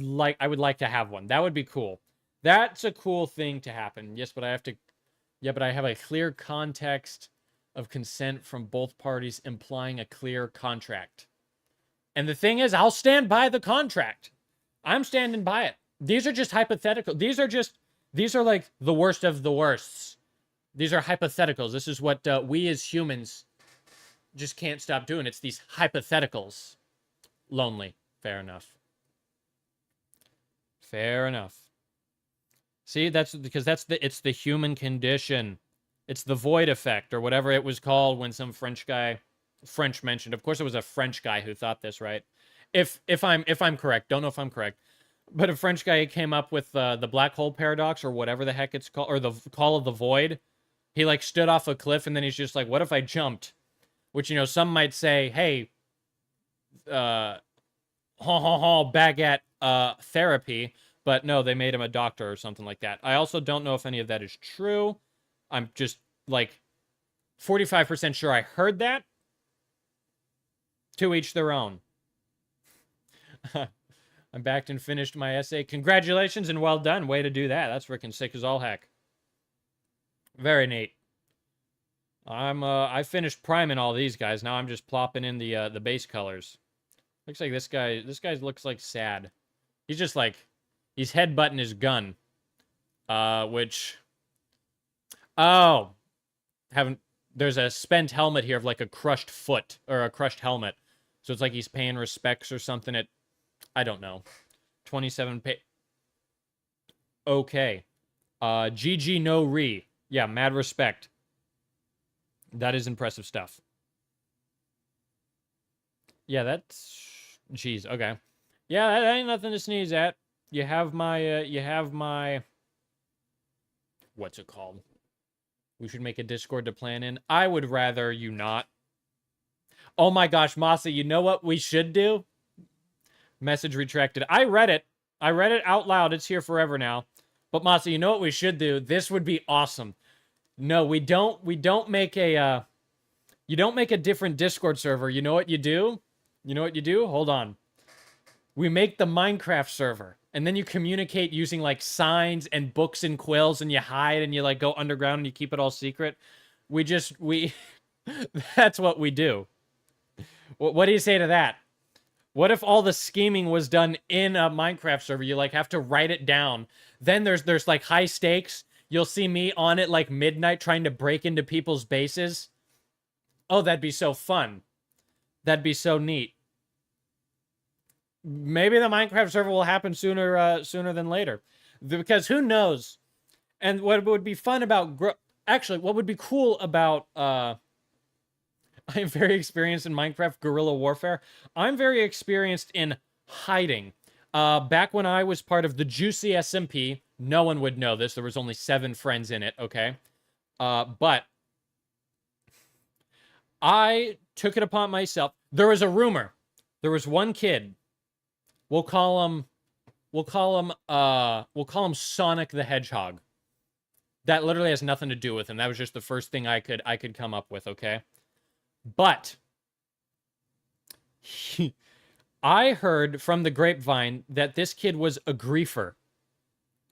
like to have one. That would be cool. That's a cool thing to happen. Yes, but I have a clear context of consent from both parties implying a clear contract. And the thing is, I'll stand by the contract. I'm standing by it. These are just hypothetical. These are like the worst of the worsts. These are hypotheticals. This is what we as humans just can't stop doing. It's these hypotheticals. Lonely. Fair enough. Fair enough. See, that's because it's the human condition. It's the void effect, or whatever it was called when some French mentioned. Of course, it was a French guy who thought this, right? If I'm correct, don't know if I'm correct, but a French guy came up with the black hole paradox, or whatever the heck it's called, or the call of the void. He like stood off a cliff, and then he's just like, "What if I jumped?" Which, some might say, "Hey, baguette therapy." But no, they made him a doctor or something like that. I also don't know if any of that is true. I'm just, like, 45% sure I heard that. To each their own. I'm backed and finished my essay. Congratulations and well done. Way to do that. That's freaking sick as all heck. Very neat. I finished priming all these guys. Now I'm just plopping in the base colors. Looks like this guy looks like sad. He's just like, he's headbutting his gun. There's a spent helmet here of like a crushed foot, or a crushed helmet. So it's like he's paying respects or something at, I don't know. 27 pay. Okay. GG no re. Yeah, mad respect. That is impressive stuff. Yeah, that's... Jeez, okay. Yeah, that ain't nothing to sneeze at. You have my... What's it called? We should make a Discord to plan in. I would rather you not. Oh my gosh, Masa, you know what we should do? Message retracted. I read it. I read it out loud. It's here forever now. But Masa, you know what we should do? This would be awesome. No, we don't make a you don't make a different Discord server. You know what you do? You know what you do? Hold on. We make the Minecraft server. And then you communicate using like signs and books and quills, and you hide and you like go underground and you keep it all secret. We that's what we do. What do you say to that? What if all the scheming was done in a Minecraft server? You like have to write it down. Then there's like high stakes. You'll see me on it like midnight trying to break into people's bases. Oh, that'd be so fun. That'd be so neat. Maybe the Minecraft server will happen sooner than later, because who knows? And what would be fun about actually, what would be cool about I am very experienced in Minecraft guerrilla warfare. I'm very experienced in hiding. Back when I was part of the Juicy SMP, no one would know this. There was only 7 friends in it, okay? But I took it upon myself. There was a rumor. There was one kid. We'll call him Sonic the Hedgehog. That literally has nothing to do with him. That was just the first thing I could come up with, okay? But I heard from the grapevine that this kid was a griefer.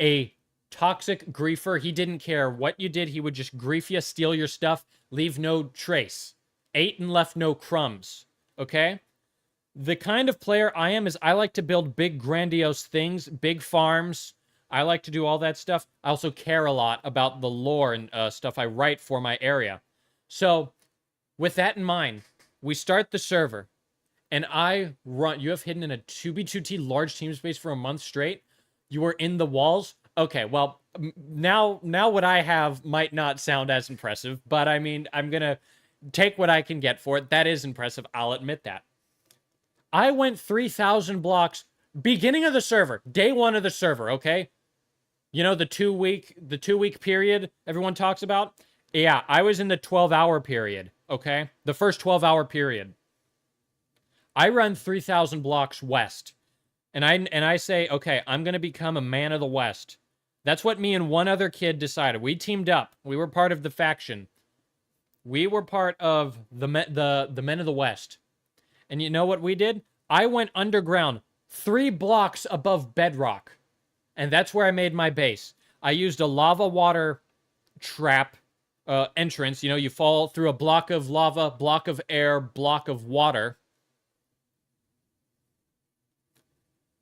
A toxic griefer. He didn't care what you did. He would just grief you, steal your stuff, leave no trace. Ate and left no crumbs. Okay? The kind of player I am is I like to build big, grandiose things, big farms. I like to do all that stuff. I also care a lot about the lore and stuff I write for my area. So, with that in mind, we start the server, and I run. You have hidden in a 2v2t large team space for a month straight. You were in the walls. Okay, well, now what I have might not sound as impressive, but I mean, I'm gonna take what I can get for it. That is impressive. I'll admit that. I went 3,000 blocks beginning of the server, day 1 of the server. Okay, you know the 2-week period everyone talks about. Yeah, I was in the 12-hour period. Okay, the first 12-hour period. I run 3,000 blocks west, and I say, okay, I'm gonna become a man of the West. That's what me and one other kid decided. We teamed up. We were part of the faction. We were part of the men of the West. And you know what we did? I went underground 3 blocks above bedrock. And that's where I made my base. I used a lava water trap entrance. You know, you fall through a block of lava, block of air, block of water.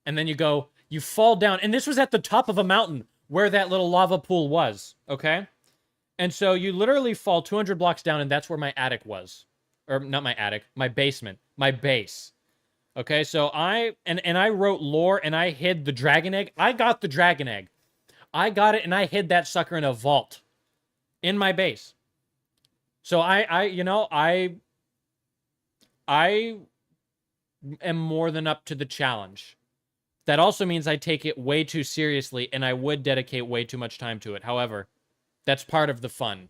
And then you fall down. And this was at the top of a mountain where that little lava pool was. Okay? And so you literally fall 200 blocks down, and that's where my attic was. Or not my attic, my basement. My base. Okay, so I wrote lore, and I hid the dragon egg. I got the dragon egg. I got it, and I hid that sucker in a vault. In my base. So I am more than up to the challenge. That also means I take it way too seriously, and I would dedicate way too much time to it. However, that's part of the fun.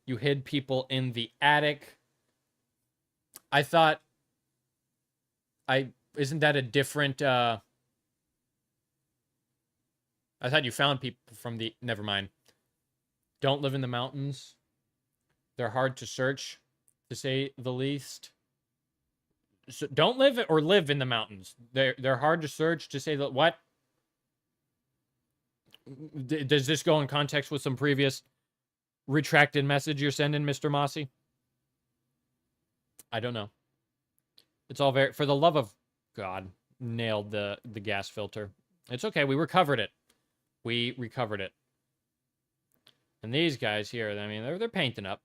You hid people in the attic. I thought, isn't that a different, I thought you found people from the, never mind. Don't live in the mountains. They're hard to search, to say the least. So don't live or live in the mountains. They're hard to search, to say the, what? Does this go in context with some previous retracted message you're sending, Mr. Mossy? I don't know. It's all very, for the love of God, nailed the gas filter. It's okay, we recovered it. We recovered it. And these guys here, I mean, they're painting up.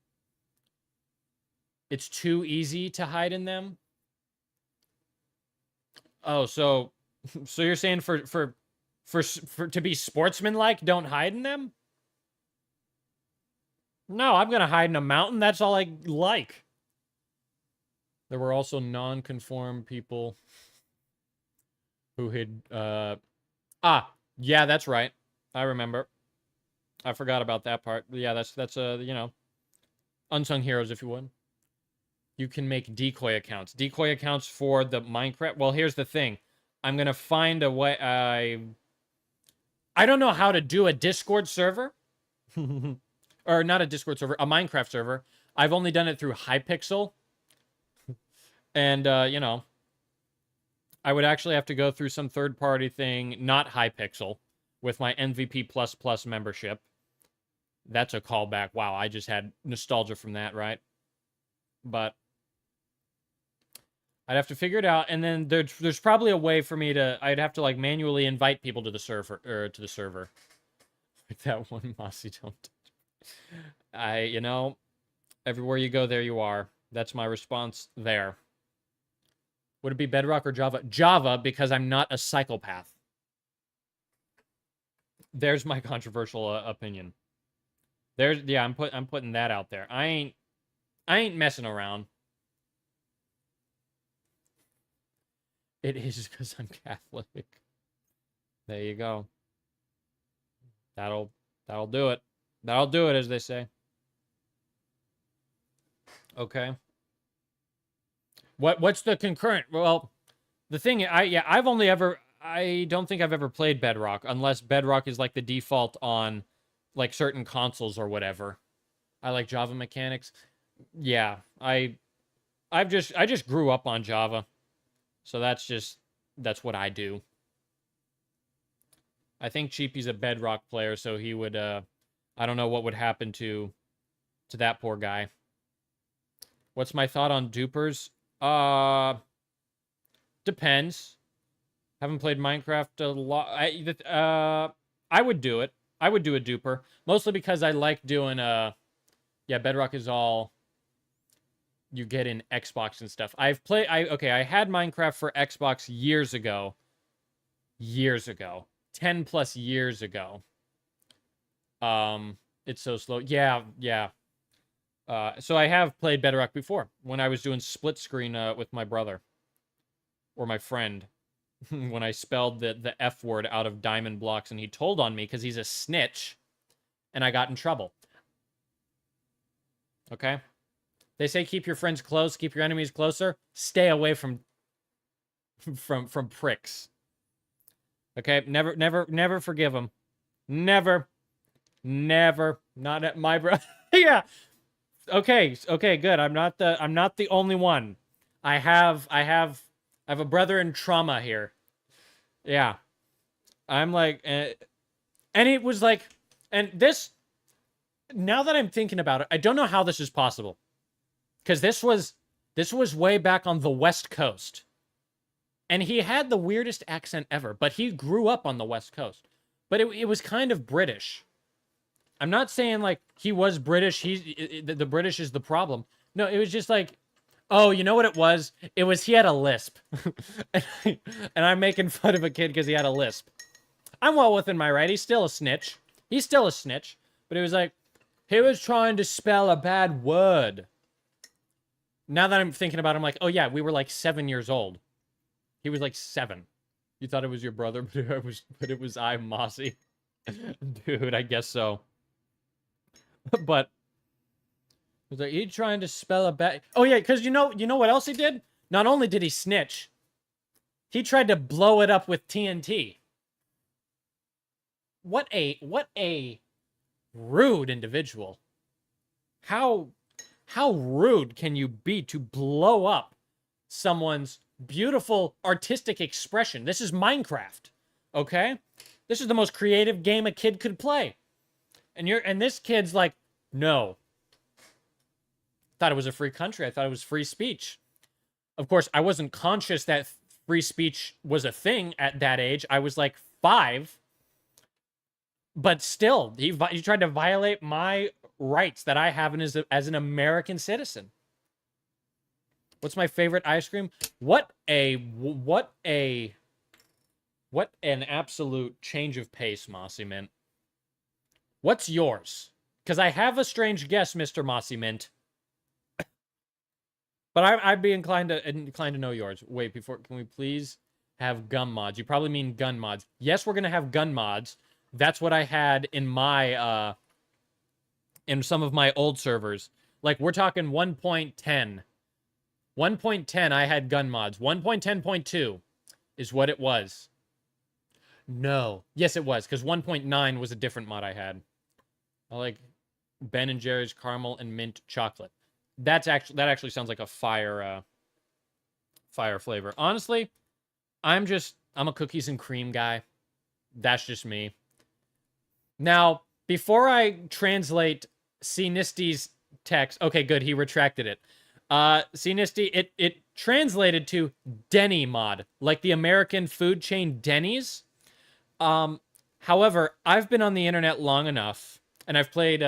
It's too easy to hide in them. Oh, so you're saying for to be sportsmanlike, don't hide in them? No, I'm gonna hide in a mountain. That's all I like. There were also non-conform people who hid. Yeah, that's right. I remember. I forgot about that part. Yeah, that's you know, unsung heroes, if you would. You can make decoy accounts. Decoy accounts for the Minecraft. Well, here's the thing. I'm gonna find a way. I don't know how to do a Discord server, or not a Discord server, a Minecraft server. I've only done it through Hypixel, and you know, I would actually have to go through some third-party thing, not Hypixel, with my MVP++ membership. That's a callback. Wow, I just had nostalgia from that, right? But I'd have to figure it out, and then there's probably a way for me to. I'd have to like manually invite people to the server Like that one, Mossy, don't. Everywhere you go, there you are. That's my response there. Would it be Bedrock or Java? Java, because I'm not a psychopath. There's my controversial opinion. I'm putting that out there. I ain't messing around. It is because I'm Catholic. There you go. That'll do it. That'll do it, as they say. Okay. What's the concurrent? Well, the thing, I don't think I've ever played Bedrock, unless Bedrock is like the default on like certain consoles or whatever. I like Java mechanics. Yeah, I just grew up on Java. So that's what I do. I think Cheapy's a Bedrock player, so he would I don't know what would happen to that poor guy. What's my thought on dupers? Depends. Haven't played Minecraft a lot. I would do it. I would do a duper, mostly because I like doing Bedrock is all you get in Xbox and stuff. I had Minecraft for Xbox years ago. 10 plus years ago. It's so slow. Yeah. So I have played Bedrock before when I was doing split screen with my brother or my friend when I spelled the F word out of diamond blocks and he told on me because he's a snitch and I got in trouble. Okay? They say keep your friends close, keep your enemies closer. Stay away from pricks. Okay? Never forgive them. Never. Not at my bro. Yeah. Okay, good. I'm not the only one. I have a brother in trauma here. Yeah. I'm like and it was like and this now that I'm thinking about it, I don't know how this is possible. Cuz this was way back on the West Coast. And he had the weirdest accent ever, but he grew up on the West Coast. But it was kind of British. I'm not saying like he was British. The British is the problem. No, it was just like, oh, you know what it was? It was he had a lisp, and I'm making fun of a kid because he had a lisp. I'm well within my right. He's still a snitch. But it was like he was trying to spell a bad word. Now that I'm thinking about it, I'm like, oh yeah, we were like 7 years old. He was like 7. You thought it was your brother, but it was I, Mossy. Dude, I guess so. But was like he trying to spell a bad. Oh yeah, because you know what else he did? Not only did he snitch, he tried to blow it up with TNT. What a rude individual. How rude can you be to blow up someone's beautiful artistic expression? This is Minecraft, okay? This is the most creative game a kid could play. And this kid's like, no. Thought it was a free country. I thought it was free speech. Of course, I wasn't conscious that free speech was a thing at that age. I was like 5. But still, he tried to violate my rights that I have as an American citizen. What's my favorite ice cream? What an absolute change of pace, Mossy Mint. What's yours? Because I have a strange guess, Mr. Mossy Mint. But I'd be inclined to know yours. Wait, can we please have gum mods? You probably mean gun mods. Yes, we're gonna have gun mods. That's what I had in my in some of my old servers. Like we're talking 1.10. 1.10, I had gun mods. 1.10.2 is what it was. No. Yes, it was, because 1.9 was a different mod I had. I like Ben and Jerry's caramel and mint chocolate. That actually sounds like a fire flavor. Honestly, I'm a cookies and cream guy. That's just me. Now, before I translate Cnisty's text, okay, good, he retracted it. Cnisty, it translated to Denny mod, like the American food chain Denny's. However, I've been on the internet long enough, and I've played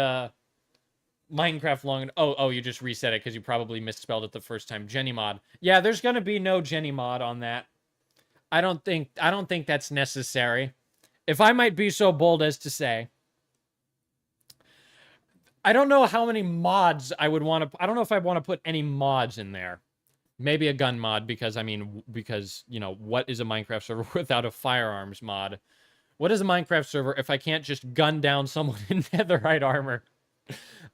Minecraft long enough. Oh, you just reset it because you probably misspelled it the first time. Jenny mod. Yeah, there's gonna be no Jenny mod on that. I don't think that's necessary. If I might be so bold as to say, I don't know how many mods I would want to. I don't know if I want to put any mods in there. Maybe a gun mod because you know, what is a Minecraft server without a firearms mod? What is a Minecraft server if I can't just gun down someone in netherite armor?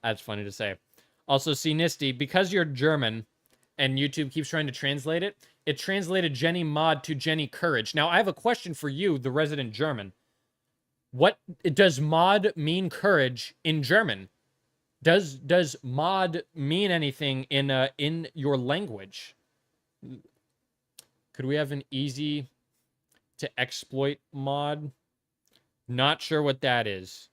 That's funny to say. Also, Cnisty, because you're German and YouTube keeps trying to translate it, it translated Jenny mod to Jenny courage. Now, I have a question for you, the resident German. What does mod mean courage in German? Does mod mean anything in your language? Could we have an easy to exploit mod? Not sure what that is.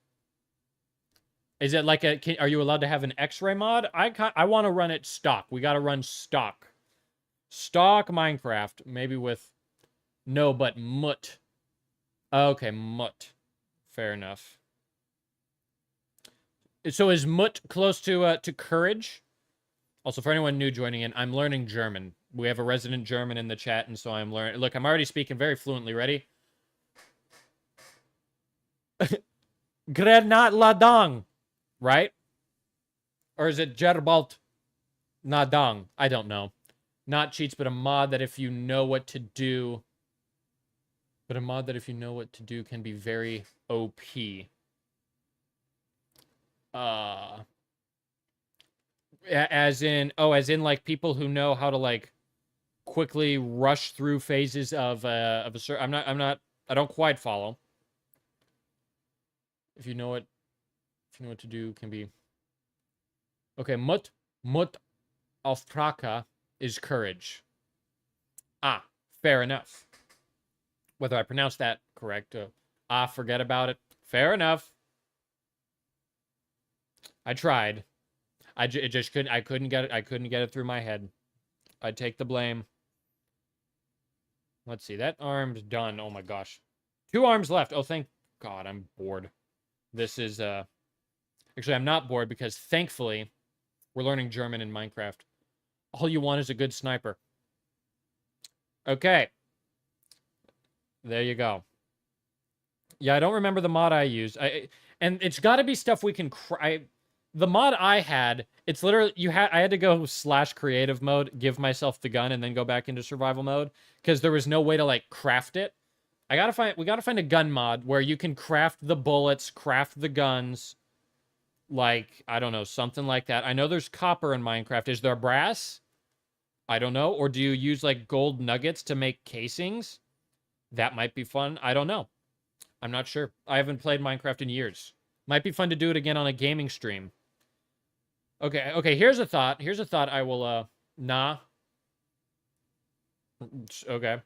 Is it like are you allowed to have an X-ray mod? I want to run it stock. We got to run stock. Stock Minecraft, maybe with no, but mut. Okay, mut. Fair enough. So is mut close to courage? Also, for anyone new joining in, I'm learning German. We have a resident German in the chat, and so I'm learning. Look, I'm already speaking very fluently. Ready? Grenat Ladang, right? Or is it Gerbalt Nadang? I don't know. Not cheats, but a mod that if you know what to do... But a mod that if you know what to do can be very OP. As in like people who know how to like quickly rush through phases of a certain... I don't quite follow. If you know what to do can be... Okay, mut auf Praka is courage. Ah, fair enough. Whether I pronounce that correct, forget about it. Fair enough. I tried. I couldn't get it through my head. I take the blame. Let's see. That arm's done. Oh my gosh. 2 arms left. Oh, thank God. I'm bored. This is actually, I'm not bored because thankfully we're learning German in Minecraft. All you want is a good sniper. Okay. There you go. Yeah, I don't remember the mod I used. And it's got to be stuff we can... The mod I had, it's literally... I had to go /creative mode, give myself the gun, and then go back into survival mode. Because there was no way to, like, craft it. We gotta find a gun mod where you can craft the bullets, craft the guns. Like, I don't know, something like that. I know there's copper in Minecraft. Is there brass? I don't know. Or do you use, like, gold nuggets to make casings? That might be fun. I don't know. I'm not sure. I haven't played Minecraft in years. Might be fun to do it again on a gaming stream. Okay, here's a thought. Here's a thought I will, nah. Okay.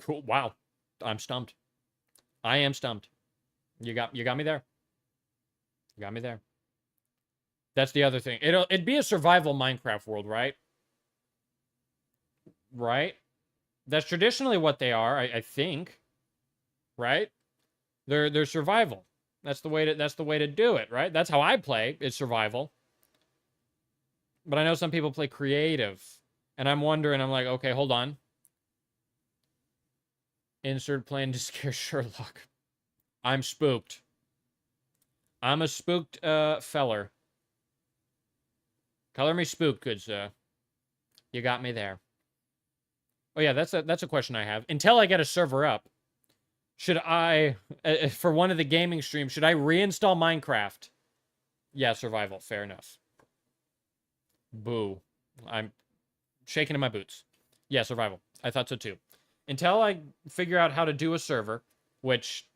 Cool. Wow. I'm stumped. I am stumped. You got me there. You got me there. That's the other thing. It'd be a survival Minecraft world, right? Right? That's traditionally what they are, I think. Right? They're survival. That's the way to do it, right? That's how I play, is survival. But I know some people play creative. And I'm wondering, I'm like, okay, hold on. Insert plan to scare Sherlock. I'm spooked. I'm a spooked feller. Color me spooked, good sir. You got me there. Oh yeah, that's a question I have. Until I get a server up, should I, for one of the gaming streams, should I reinstall Minecraft? Yeah, survival. Fair enough. Boo. I'm shaking in my boots. Yeah, survival. I thought so too. Until I figure out how to do a server, which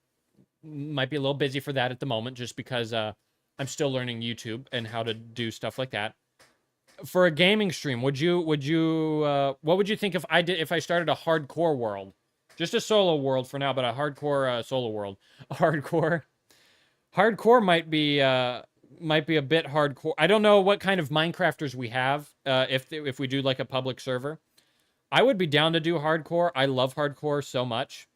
might be a little busy for that at the moment, just because I'm still learning YouTube and how to do stuff like that. for a gaming stream, what would you think if I started a hardcore world? Just a solo world for now, but a hardcore solo world. Hardcore might be a bit hardcore. I don't know what kind of Minecrafters we have. If we do like a public server, I would be down to do hardcore. I love hardcore so much.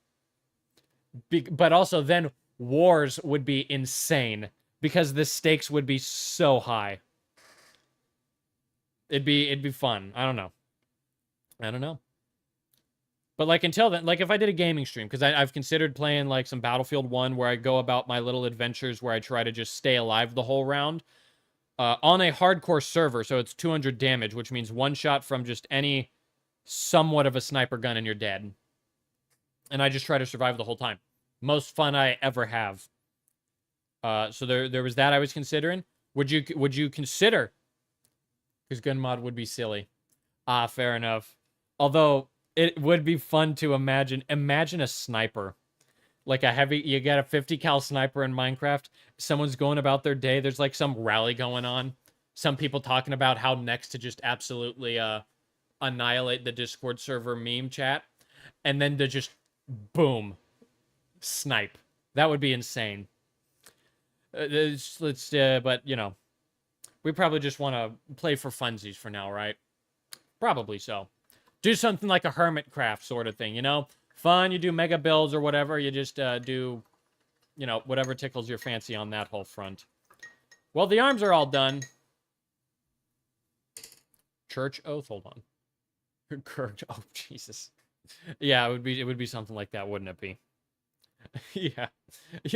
But also then wars would be insane because the stakes would be so high. It'd be fun. I don't know. But like until then, like if I did a gaming stream, because I've considered playing like some Battlefield 1 where I go about my little adventures where I try to just stay alive the whole round. On a hardcore server, so it's 200 damage, which means one shot from just any somewhat of a sniper gun and you're dead. And I just try to survive the whole time. Most fun I ever have. So there was that I was considering. Would you consider? Because gun mod would be silly. Fair enough. Although it would be fun to imagine a sniper. Like you get a 50 cal sniper in Minecraft. Someone's going about their day. There's like some rally going on. Some people talking about how next to just absolutely annihilate the Discord server meme chat. And then to just boom. Snipe. That would be insane. But you know, we probably just want to play for funsies for now, right? Probably so. Do something like a Hermitcraft sort of thing, you know? Fun, you do mega builds or whatever. You just do, you know, whatever tickles your fancy on that whole front. Well, the arms are all done. Church oath, hold on. Church, oh, Jesus. Yeah, it would be something like that, wouldn't it be? Yeah,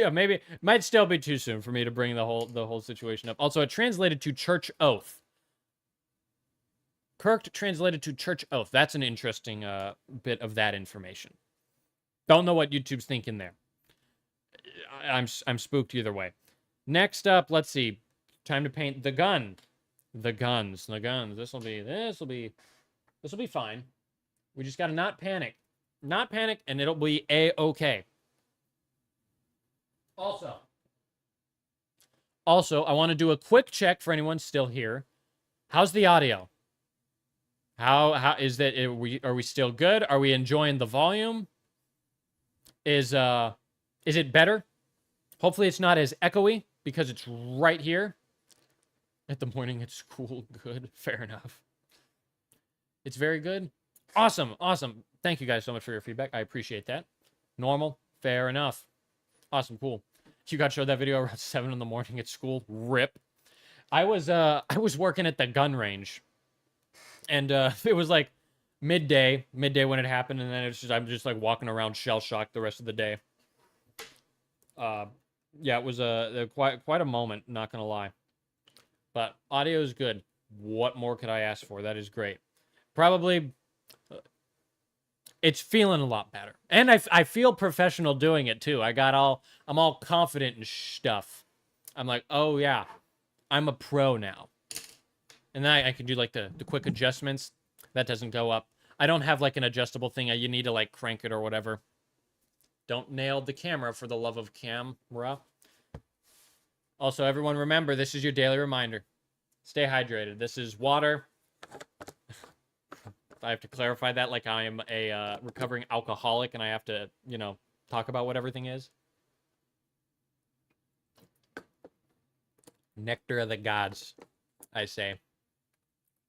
maybe it might still be too soon for me to bring the whole situation up. Also, it translated to church oath. Kirk translated to church oath. That's an interesting bit of that information. Don't know what YouTube's thinking there. I'm spooked either way. Next up, let's see. Time to paint the gun. The guns. This will be fine. We just gotta not panic. Not panic, and it'll be a-okay. Also, I want to do a quick check for anyone still here. How's the audio? How is that? Are we still good? Are we enjoying the volume? Is it better? Hopefully it's not as echoey because it's right here. At the morning, it's cool, good, fair enough. It's very good. Awesome. Thank you guys so much for your feedback. I appreciate that. Normal, fair enough. Awesome, cool. You got showed that video around 7 in the morning at school. Rip. I was working at the gun range, and it was like midday when it happened, and then I'm just like walking around shell shocked the rest of the day. Yeah, it was quite a moment, not gonna lie. But audio is good. What more could I ask for? That is great. Probably. It's feeling a lot better. And I feel professional doing it too. I'm all confident and stuff. I'm like, oh yeah, I'm a pro now. And then I can do like the quick adjustments. That doesn't go up. I don't have like an adjustable thing. You need to like crank it or whatever. Don't nail the camera for the love of camera. Also, everyone remember, this is your daily reminder. Stay hydrated. This is water. I have to clarify that like I am a recovering alcoholic and I have to, you know, talk about what everything is. Nectar of the gods, I say.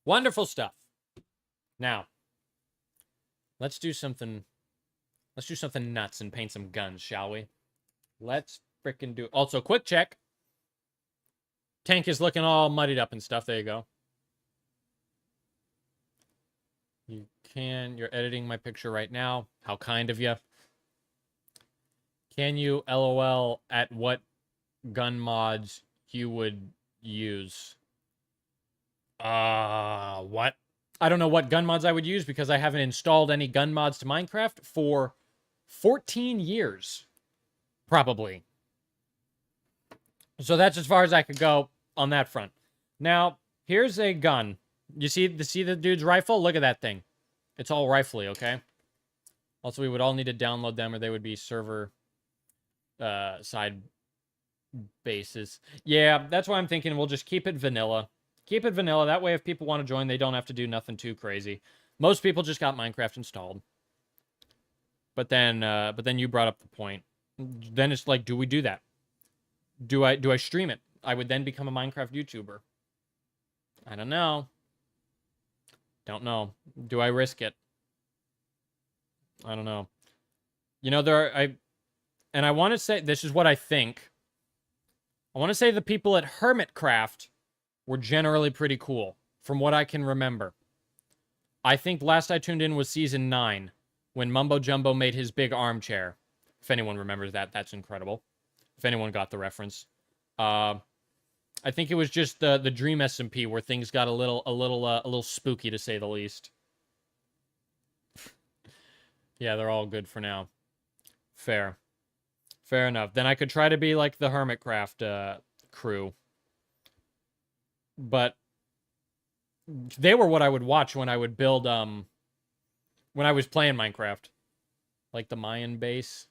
Wonderful stuff. Now, let's do something nuts and paint some guns, shall we? Let's frickin' do it. Also, quick check. Tank is looking all muddied up and stuff. There you go. You're editing my picture right now. How kind of you. Can you LOL at what gun mods you would use? What? I don't know what gun mods I would use because I haven't installed any gun mods to Minecraft for 14 years. Probably. So that's as far as I could go on that front. Now, here's a gun. You see the dude's rifle? Look at that thing. It's all rifly, okay? Also, we would all need to download them or they would be server side bases. Yeah, that's why I'm thinking we'll just keep it vanilla. Keep it vanilla. That way, if people want to join, they don't have to do nothing too crazy. Most people just got Minecraft installed. But then you brought up the point. Then it's like, do we do that? Do I stream it? I would then become a Minecraft YouTuber. I don't know. Don't know. Do I risk it? I don't know. You know, I want to say, this is what I think. I want to say the people at Hermitcraft were generally pretty cool, from what I can remember. I think last I tuned in was season 9, when Mumbo Jumbo made his big armchair. If anyone remembers that, that's incredible. If anyone got the reference. I think it was just the Dream SMP where things got a little spooky, to say the least. Yeah, they're all good for now. Fair enough. Then I could try to be like the Hermitcraft crew. But they were what I would watch when I would build when I was playing Minecraft. Like the Mayan base.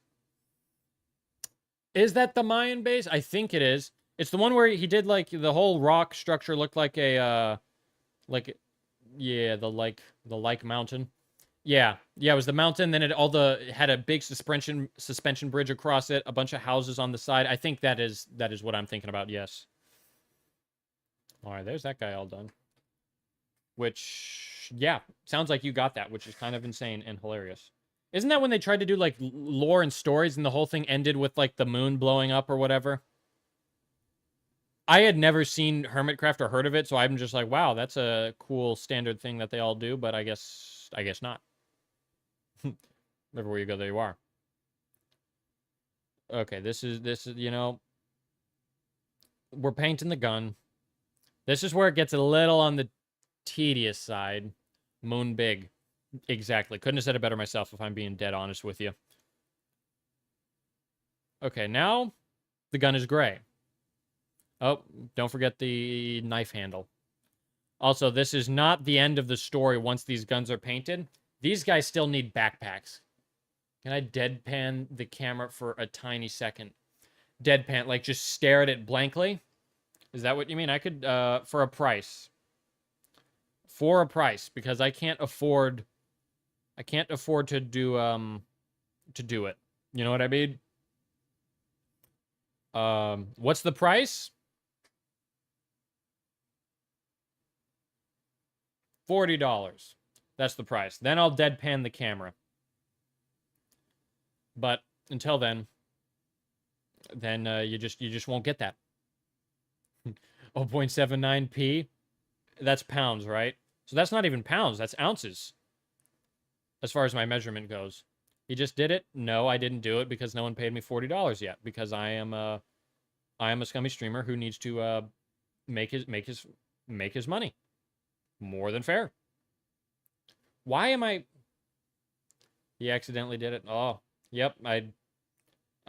Is that the Mayan base? I think it is. It's the one where he did like the whole rock structure looked like a the like mountain. Yeah, it was the mountain. Then it had a big suspension bridge across it, a bunch of houses on the side. I think that is what I'm thinking about. Yes. All right, there's that guy all done. Which, yeah, sounds like you got that, which is kind of insane and hilarious. Isn't that when they tried to do like lore and stories, and the whole thing ended with like the moon blowing up or whatever? I had never seen Hermitcraft or heard of it, so I'm just like, wow, that's a cool standard thing that they all do, but I guess not. Everywhere you go, there you are. Okay, this is, you know, we're painting the gun. This is where it gets a little on the tedious side. Moon big. Exactly. Couldn't have said it better myself if I'm being dead honest with you. Okay, now the gun is gray. Oh, don't forget the knife handle. Also, this is not the end of the story once these guns are painted. These guys still need backpacks. Can I deadpan the camera for a tiny second? Deadpan, like just stare at it blankly? Is that what you mean? I could, for a price. For a price, because I can't afford to do it. You know what I mean? What's the price? $40. That's the price. Then I'll deadpan the camera. But until then you just won't get that. 0.79p. That's pounds, right? So that's not even pounds. That's ounces. As far as my measurement goes. He just did it? No, I didn't do it because no one paid me $40 yet. Because I am a scummy streamer who needs to make his money. More than fair. Why am I... He accidentally did it. Oh, yep. I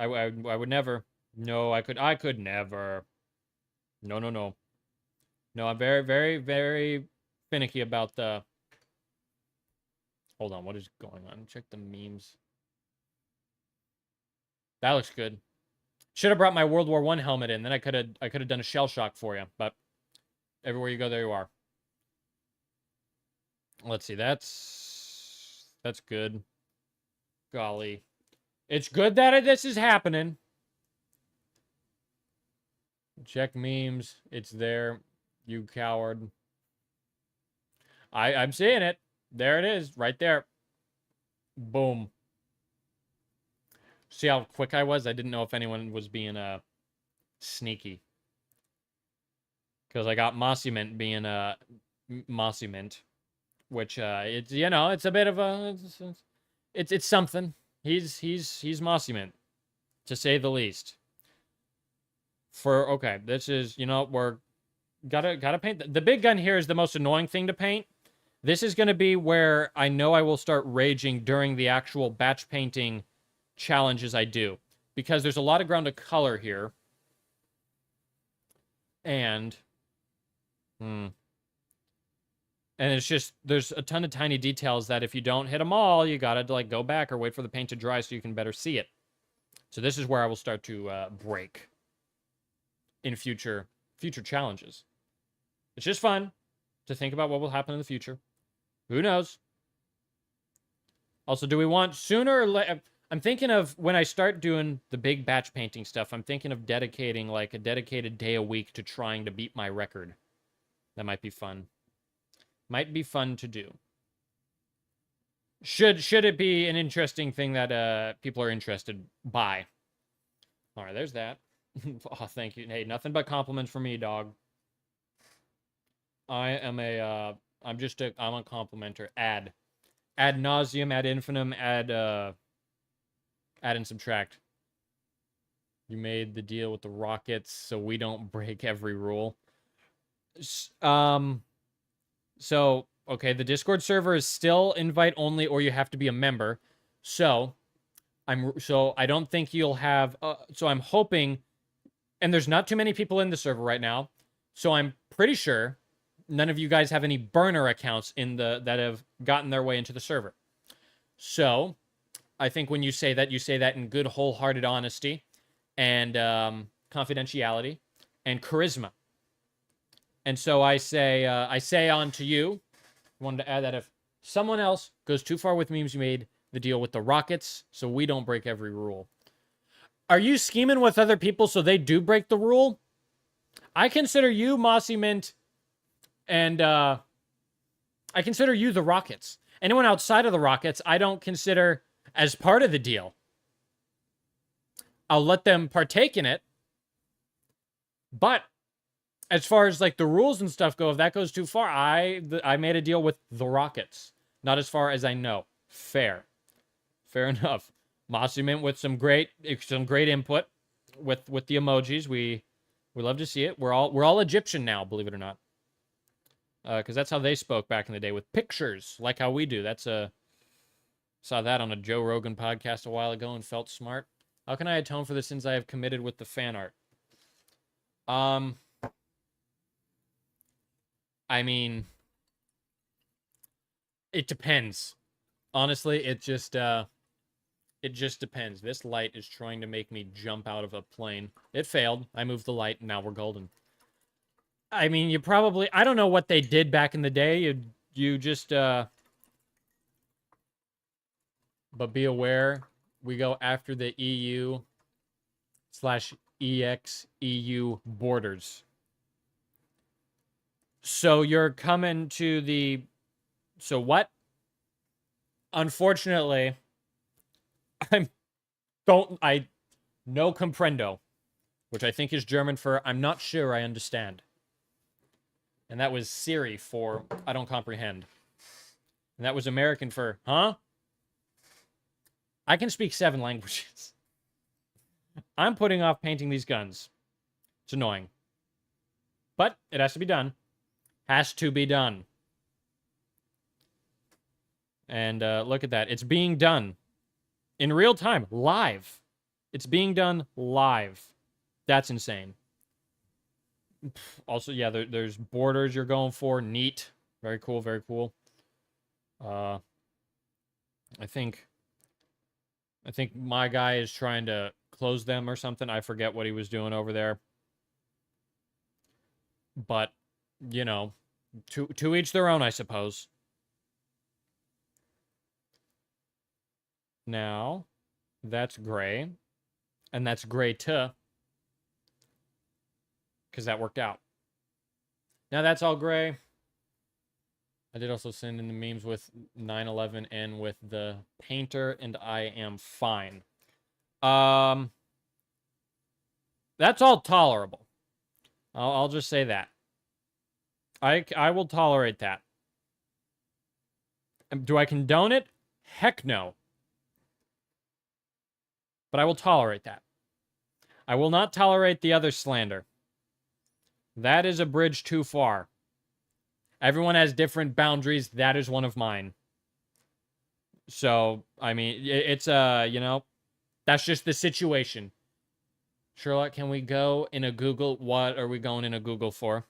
would never. No, I could never. No. No, I'm very, very, very finicky about the... Hold on, what is going on? Check the memes. That looks good. Should have brought my World War I helmet in. Then I could have done a shell shock for you. But everywhere you go, there you are. Let's see. That's good. Golly. It's good that this is happening. Check memes. It's there. You coward. I'm seeing it. There it is. Right there. Boom. See how quick I was? I didn't know if anyone was being sneaky. Because I got Mossy Mint being Mossy Mint. Which, it's, you know, it's a bit of a... It's something. He's Mossy Mint. To say the least. Okay, this is, you know, we're... Gotta paint... The big gun here is the most annoying thing to paint. This is going to be where I know I will start raging during the actual batch painting challenges I do. Because there's a lot of ground to color here. And... And it's just, there's a ton of tiny details that if you don't hit them all, you gotta, like, go back or wait for the paint to dry so you can better see it. So this is where I will start to break in future challenges. It's just fun to think about what will happen in the future. Who knows? Also, do we want sooner or later? I'm thinking of when I start doing the big batch painting stuff, I'm thinking of dedicating like a dedicated day a week to trying to beat my record. That might be fun. Might be fun to do. Should it be an interesting thing that people are interested by? All right, there's that. Oh, thank you. Hey, nothing but compliments for me, dog. I'm a complimenter. Ad nauseum, ad infinitum, add and subtract. You made the deal with the Rockets so we don't break every rule. So, okay, the Discord server is still invite only, or you have to be a member. So, I don't think you'll have. So I'm hoping, and there's not too many people in the server right now. So I'm pretty sure none of you guys have any burner accounts that have gotten their way into the server. So I think when you say that in good, wholehearted honesty and confidentiality and charisma. And so I say on to you, I wanted to add that if someone else goes too far with memes, you made the deal with the Rockets so we don't break every rule. Are you scheming with other people so they do break the rule? I consider you Mossy Mint, and I consider you the Rockets. Anyone outside of the Rockets, I don't consider as part of the deal. I'll let them partake in it. But as far as like the rules and stuff go, if that goes too far, I made a deal with the Rockets. Not as far as I know. Fair enough. Mossy Mint with some great input with the emojis. We love to see it. We're all Egyptian now, believe it or not. Because that's how they spoke back in the day, with pictures, like how we do. Saw that on a Joe Rogan podcast a while ago and felt smart. How can I atone for the sins I have committed with the fan art? I mean, it depends. Honestly, it just depends. This light is trying to make me jump out of a plane. It failed. I moved the light, and now we're golden. I mean, I don't know what they did back in the day. You just, but be aware, we go after the EU/EX-EU borders. So you're coming to the, so what? Unfortunately, no comprendo, which I think is German for I'm not sure I understand. And that was Siri for I don't comprehend. And that was American for, huh? I can speak 7 languages. I'm putting off painting these guns. It's annoying. But it has to be done. Has to be done. And look at that. It's being done. In real time. Live. It's being done live. That's insane. Also, yeah, there's borders you're going for. Neat. Very cool, very cool. I think my guy is trying to close them or something. I forget what he was doing over there. But, you know, to each their own, I suppose. Now, that's gray. And that's gray too. Because that worked out. Now that's all gray. I did also send in the memes with 9/11 and with the painter, and I am fine. That's all tolerable. I'll just say that. I will tolerate that. Do I condone it? Heck no. But I will tolerate that. I will not tolerate the other slander. That is a bridge too far. Everyone has different boundaries. That is one of mine. So, I mean, it's, you know, that's just the situation. Sherlock, can we go in a Google? What are we going in a Google for?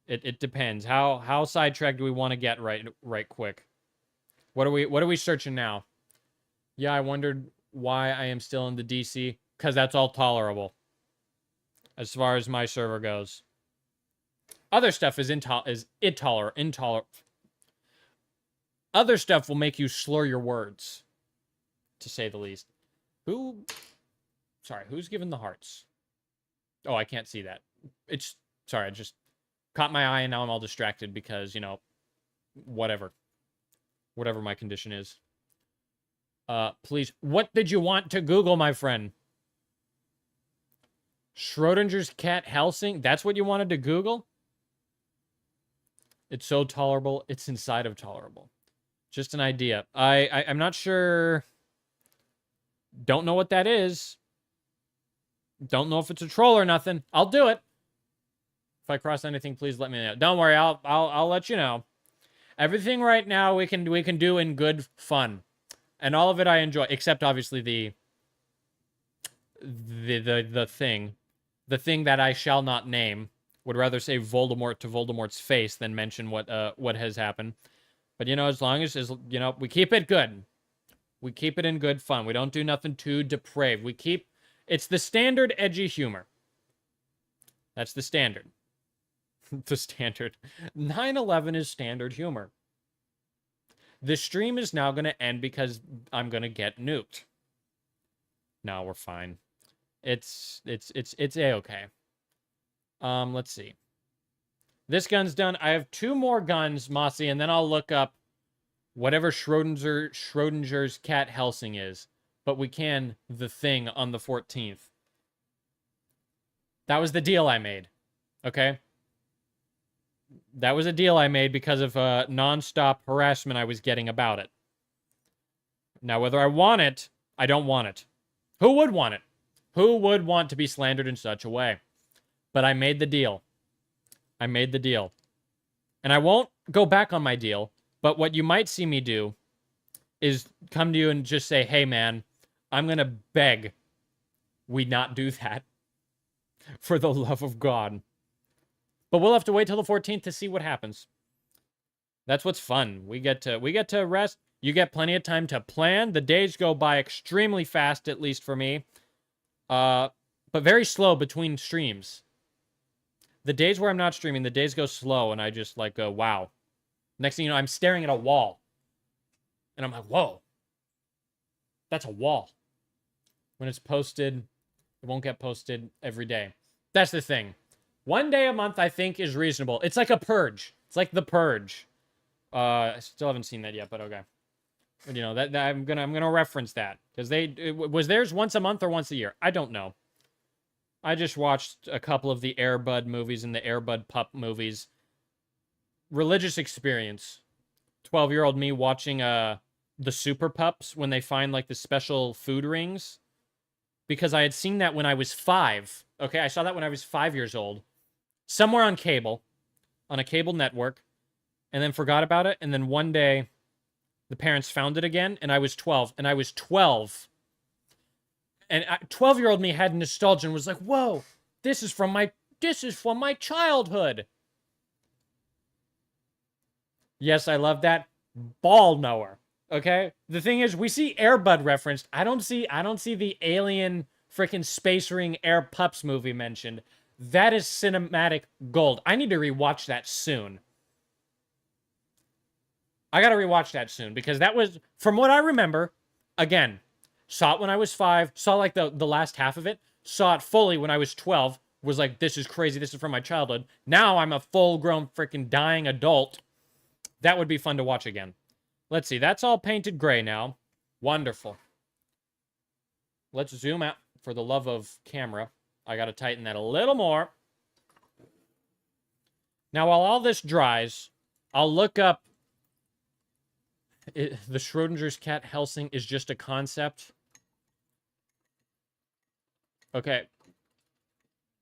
It depends. How sidetracked do we want to get right quick? What are we searching now? Yeah, I wondered why I am still in the DC. Because that's all tolerable. As far as my server goes. Other stuff is intolerant. Other stuff will make you slur your words, to say the least. Who's given the hearts? Oh, I can't see that. Sorry, I just caught my eye and now I'm all distracted because, you know, whatever. Whatever my condition is. Please, what did you want to Google, my friend? Schrodinger's cat Helsing? That's what you wanted to Google? It's so tolerable. It's inside of tolerable. Just an idea. I'm not sure. Don't know what that is. Don't know if it's a troll or nothing. I'll do it. If I cross anything, please let me know. Don't worry. I'll let you know. Everything right now we can do in good fun. And all of it I enjoy, except obviously the thing. The thing that I shall not name. Would rather say Voldemort to Voldemort's face than mention what has happened. But, you know, as long as, you know, we keep it good. We keep it in good fun. We don't do nothing too depraved. It's the standard edgy humor. That's the standard. The standard. 9/11 is standard humor. The stream is now going to end because I'm going to get nuked. No, we're fine. It's a-okay. Let's see. This gun's done. I have 2 more guns, Mossy, and then I'll look up whatever Schrodinger's cat Helsing is. But we can the thing on the 14th. That was the deal I made. Okay? That was a deal I made because of non-stop harassment I was getting about it. Now, whether I want it, I don't want it. Who would want it? Who would want to be slandered in such a way? But I made the deal. I made the deal. And I won't go back on my deal, but what you might see me do is come to you and just say, hey, man, I'm going to beg we not do that. For the love of God. But we'll have to wait till the 14th to see what happens. That's what's fun. We get to rest. You get plenty of time to plan. The days go by extremely fast, at least for me. But very slow between streams. The days where I'm not streaming, the days go slow, and I just like go, wow. Next thing you know, I'm staring at a wall. And I'm like, whoa. That's a wall. When it's posted, it won't get posted every day. That's the thing. 1 day a month, I think, is reasonable. It's like a purge. It's like the purge. I still haven't seen that yet, but okay. But, you know, that I'm gonna reference that because was theirs once a month or once a year. I don't know. I just watched a couple of the Air Bud movies and the Air Bud Pup movies. Religious experience. 12-year-old me watching the Super Pups when they find like the special food rings. Because I had seen that when I was 5. Okay, I saw that when I was 5 years old. Somewhere on cable. On a cable network. And then forgot about it. And then one day, the parents found it again. And I was 12. And I was 12. And 12-year-old me had nostalgia and was like, whoa, this is from my childhood. Yes, I love that. Ball knower. Okay? The thing is, we see Air Bud referenced. I don't see the alien freaking Space Ring Air Pups movie mentioned. That is cinematic gold. I need to rewatch that soon. I gotta rewatch that soon because that was, from what I remember, again, saw it when I was 5, saw like the last half of it, saw it fully when I was 12, was like, this is crazy, this is from my childhood. Now I'm a full-grown freaking dying adult. That would be fun to watch again. Let's see, that's all painted gray now. Wonderful. Let's zoom out for the love of camera. I gotta tighten that a little more. Now, while all this dries, I'll look up the Schrodinger's cat Helsing is just a concept. Okay.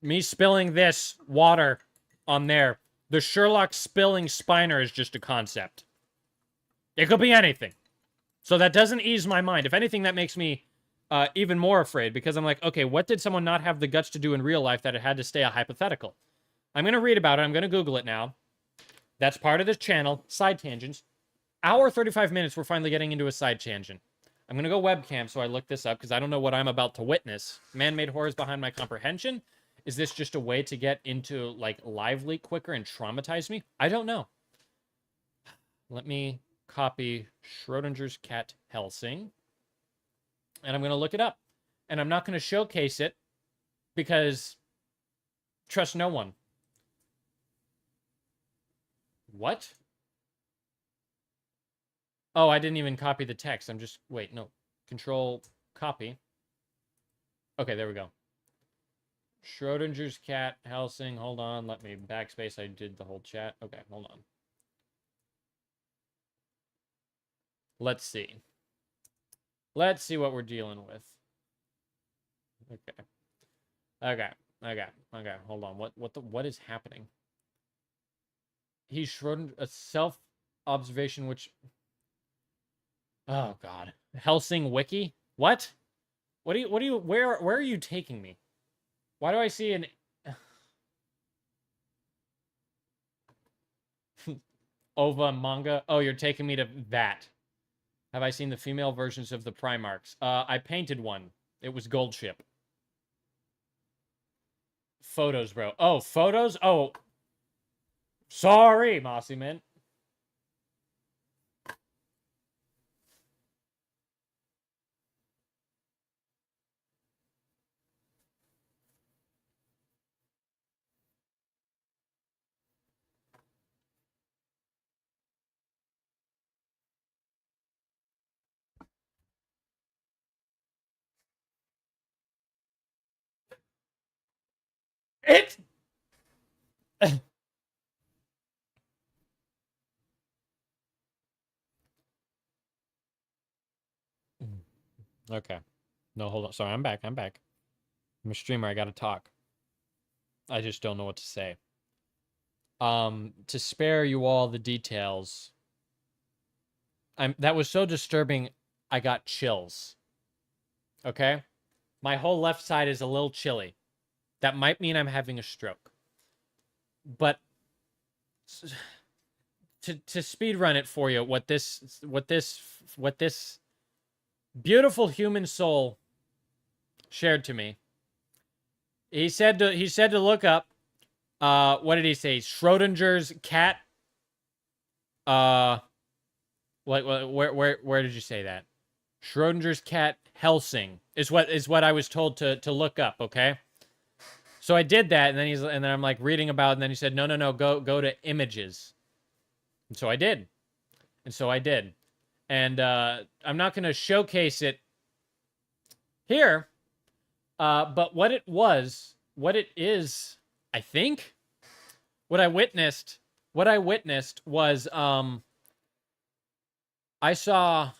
Me spilling this water on there. The Sherlock spilling Spiner is just a concept. It could be anything. So that doesn't ease my mind. If anything, that makes me even more afraid. Because I'm like, okay, what did someone not have the guts to do in real life that it had to stay a hypothetical? I'm going to read about it. I'm going to Google it now. That's part of this channel. Side tangents. Hour 35 minutes, we're finally getting into a side tangent. I'm going to go webcam so I look this up because I don't know what I'm about to witness. Man-made horrors behind my comprehension. Is this just a way to get into, like, Lively quicker and traumatize me? I don't know. Let me copy Schrodinger's cat Helsing. And I'm going to look it up. And I'm not going to showcase it because trust no one. What? Oh, I didn't even copy the text. I'm just... Wait, no. Control copy. Okay, there we go. Schrodinger's cat, Helsing. Hold on. Let me backspace. I did the whole chat. Okay, hold on. Let's see. Let's see what we're dealing with. Okay. Hold on. What is happening? He's Schrodinger, a self-observation which... Oh, God. Helsing Wiki? What? Where are you taking me? Why do I see an... OVA manga? Oh, you're taking me to that. Have I seen the female versions of the Primarchs? I painted one. It was Gold Ship. Photos, bro. Oh, photos? Oh. Sorry, Mossy Man. It... Okay. No, hold on. Sorry, I'm back. I'm a streamer. I gotta talk. I just don't know what to say. To spare you all the details, that was so disturbing, I got chills. Okay? My whole left side is a little chilly. That might mean I'm having a stroke. But to speed run it for you, what this beautiful human soul shared to me. He said to look up what did he say? Schrodinger's cat. Where did you say that? Schrodinger's cat Helsing is what I was told to look up, okay? So I did that, and then I'm like reading about it, and then he said, no, go to images. And so I did. And I'm not going to showcase it here, but what it is, I think, what I witnessed was, I saw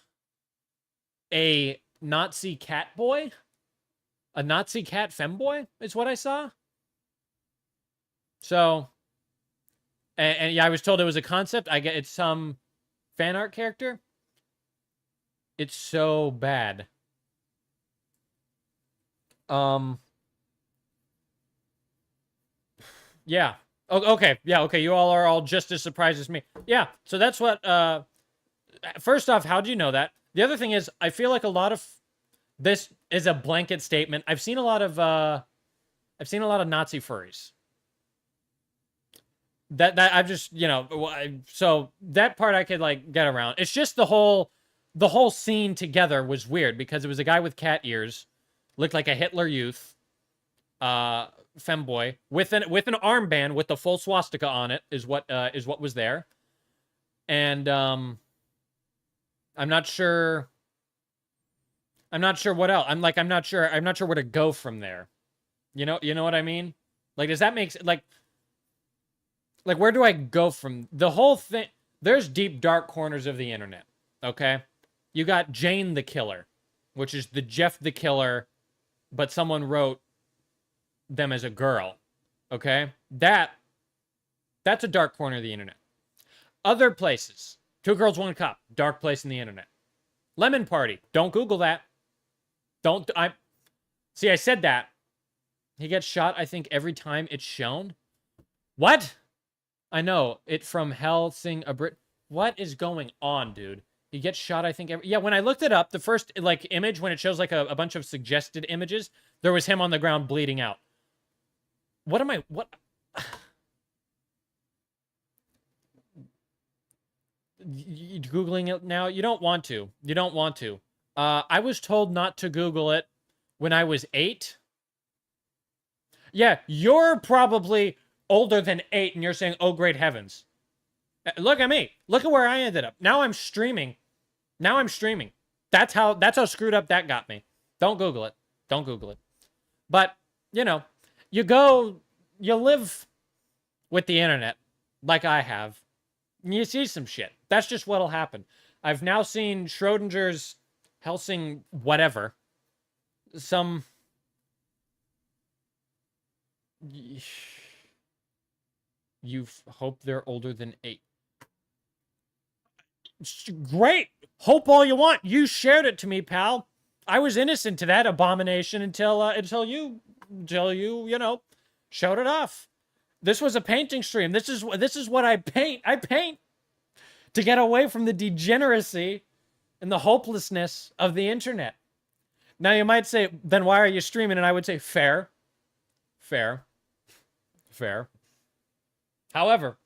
a Nazi cat boy, a Nazi cat femboy is what I saw. So, and yeah, I was told it was a concept. It's some fan art character. It's so bad. Yeah. Oh, okay. Yeah, okay. You all are all just as surprised as me. Yeah. So that's what, first off, how do you know that? The other thing is, I feel like a lot of this is a blanket statement. I've seen a lot of Nazi furries. That I've just, so that part I could like get around. It's just the whole scene together was weird because it was a guy with cat ears, looked like a Hitler Youth, femboy with an armband with the full swastika on it is what was there, and I'm not sure what else. I'm not sure where to go from there. You know what I mean? Like, does that make like where do I go from the whole thing? There's deep dark corners of the internet. Okay, you got Jane the Killer, which is the Jeff the Killer, but someone wrote them as a girl. Okay, that's a dark corner of the internet. Other places, Two Girls, One Cup, dark place in the internet. Lemon Party, don't Google that. I said that. He gets shot, I think, every time it's shown. What? I know it from Helsing a Brit. What is going on, dude? He gets shot, I think. Yeah, when I looked it up, the first image when it shows like a bunch of suggested images, there was him on the ground bleeding out. What am I... What... You Googling it now? You don't want to. You don't want to. I was told not to Google it when I was 8. Yeah, you're probably older than 8 and you're saying, oh, great heavens. Look at me. Look at where I ended up. Now I'm streaming. Now I'm streaming. That's how screwed up that got me. Don't Google it. Don't Google it. But, you know, you live with the internet like I have. And you see some shit. That's just what'll happen. I've now seen Schrodinger's Helsing whatever. Some... You hope they're older than 8. Great. Hope all you want. You shared it to me, pal. I was innocent to that abomination until you showed it off. This was a painting stream. This is what I paint. I paint to get away from the degeneracy and the hopelessness of the internet. Now you might say, then why are you streaming? And I would say, fair. However,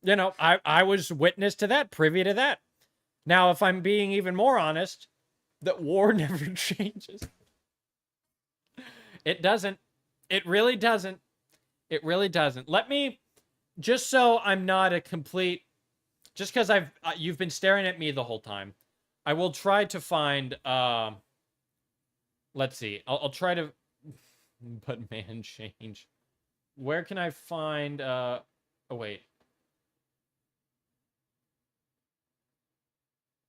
you know, I was witness to that, privy to that. Now, if I'm being even more honest, that war never changes. It doesn't. It really doesn't. It really doesn't. Let me, just so I'm not a complete, just because you've been staring at me the whole time, I will try to find, let's see, I'll try to, but man, change. Where can I find, oh, wait.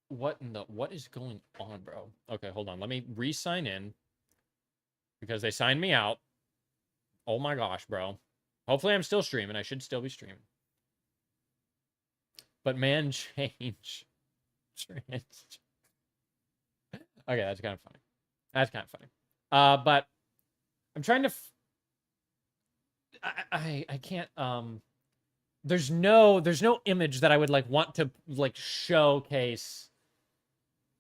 What is going on, bro? Okay, hold on. Let me re-sign in. Because they signed me out. Oh my gosh, bro. Hopefully I'm still streaming. I should still be streaming. But man, change. Okay, that's kind of funny. That's kind of funny. But I'm trying to... I can't, there's no image that I would, like, want to, like, showcase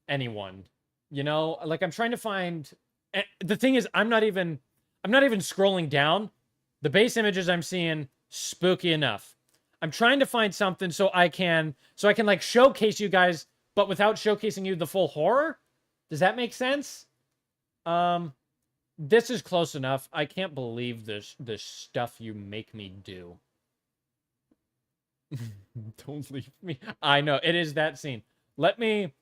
anyone. You know? Like, I'm trying to find... The thing is, I'm not even scrolling down. The base images I'm seeing, spooky enough. I'm trying to find something so I can like showcase you guys, but without showcasing you the full horror. Does that make sense? This is close enough. I can't believe this stuff you make me do. Don't leave me. I know, it is that scene. Let me,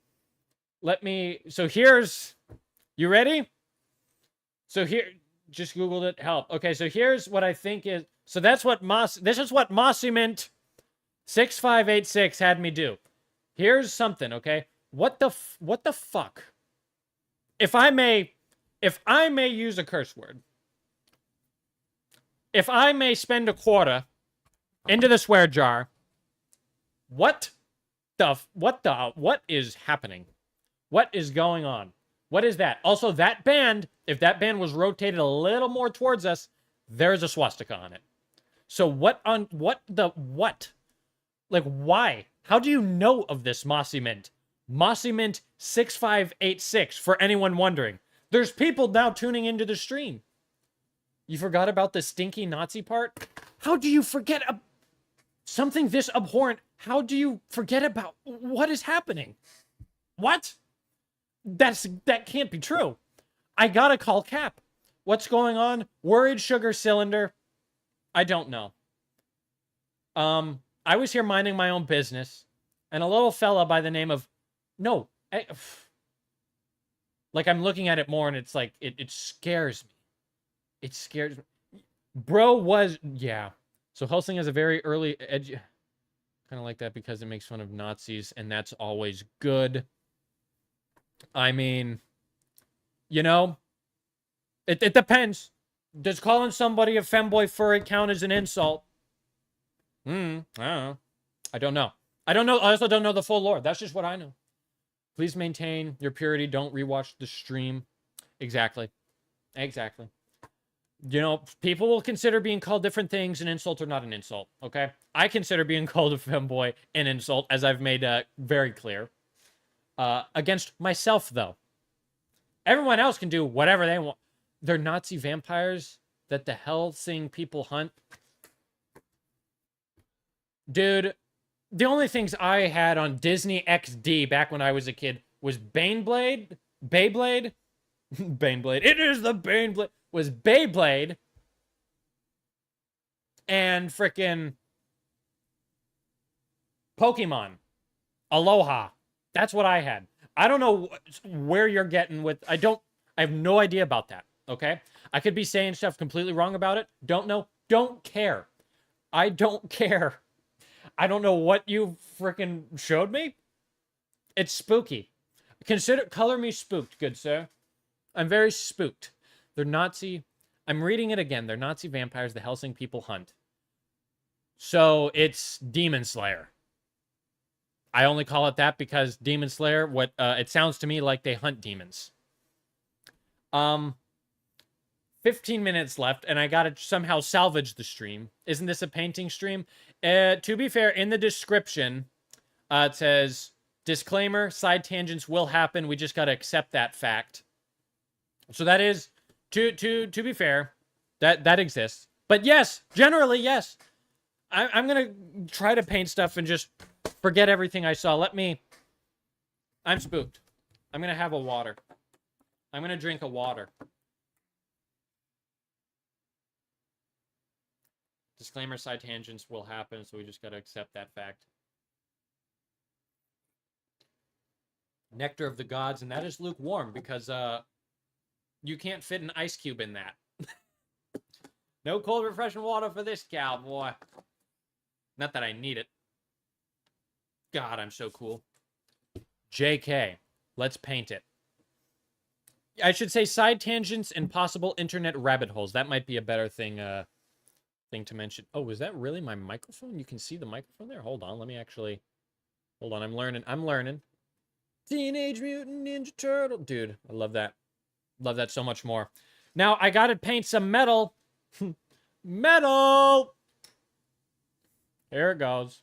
so here's, you ready? So here, just Googled it, help. Okay, so here's what I think is, so that's what this is what Mossiment 6586 had me do. Here's something, okay? What the fuck? If I may use a curse word. If I may spend a quarter into the swear jar, what is happening? What is going on? What is that? Also, that band, if that band was rotated a little more towards us, there's a swastika on it. So what? Like, why? How do you know of this Mossiment? Mossiment 6586, for anyone wondering. There's people now tuning into the stream. You forgot about the stinky Nazi part? How do you forget something this abhorrent? How do you forget about what is happening? What? That can't be true. I gotta call Cap. What's going on? Worried sugar cylinder. I don't know. I was here minding my own business, and a little fella by the name of... No. Like, I'm looking at it more, and it's like, it scares me. It scares me. Bro was... Yeah. So Helsing has a very early edge... Kind of like that because it makes fun of Nazis, and that's always good. I mean, you know, it depends. Does calling somebody a femboy furry count as an insult? I don't know. I don't know. I also don't know the full lore. That's just what I know. Please maintain your purity. Don't rewatch the stream. Exactly. You know, people will consider being called different things an insult or not an insult, okay? I consider being called a femboy an insult, as I've made very clear. Against myself, though. Everyone else can do whatever they want. They're Nazi vampires. that the Helsing people hunt. Dude, the only things I had on Disney XD back when I was a kid was Beyblade. Beyblade? Beyblade. It is the Beyblade. Was Beyblade. And frickin' Pokemon. Aloha. That's what I had. I don't know where you're getting with... I have no idea about that, okay? I could be saying stuff completely wrong about it. Don't know. Don't care. I don't care. I don't know what you frickin' showed me. It's spooky. Color me spooked, good sir. I'm very spooked. They're Nazi... I'm reading it again. They're Nazi vampires the Helsing people hunt. So it's Demon Slayer. I only call it that because Demon Slayer, it sounds to me like they hunt demons. 15 minutes left, and I gotta somehow salvage the stream. Isn't this a painting stream? To be fair, in the description, it says, disclaimer, side tangents will happen. We just gotta accept that fact. So that is, to be fair, that exists. But yes, generally, yes. I'm gonna try to paint stuff and just forget everything I saw. I'm spooked. I'm gonna have a water. I'm gonna drink a water. Disclaimer, side tangents will happen, so we just gotta accept that fact. Nectar of the gods, and that is lukewarm because you can't fit an ice cube in that. No cold refreshing water for this cowboy. Not that I need it. God, I'm so cool. JK, let's paint it. I should say side tangents and possible internet rabbit holes. That might be a better thing to mention. Oh, is that really my microphone? You can see the microphone there? Hold on, let me actually... Hold on, I'm learning. Teenage Mutant Ninja Turtle. Dude, I love that. Love that so much more. Now, I gotta paint some metal. Metal! Here it goes.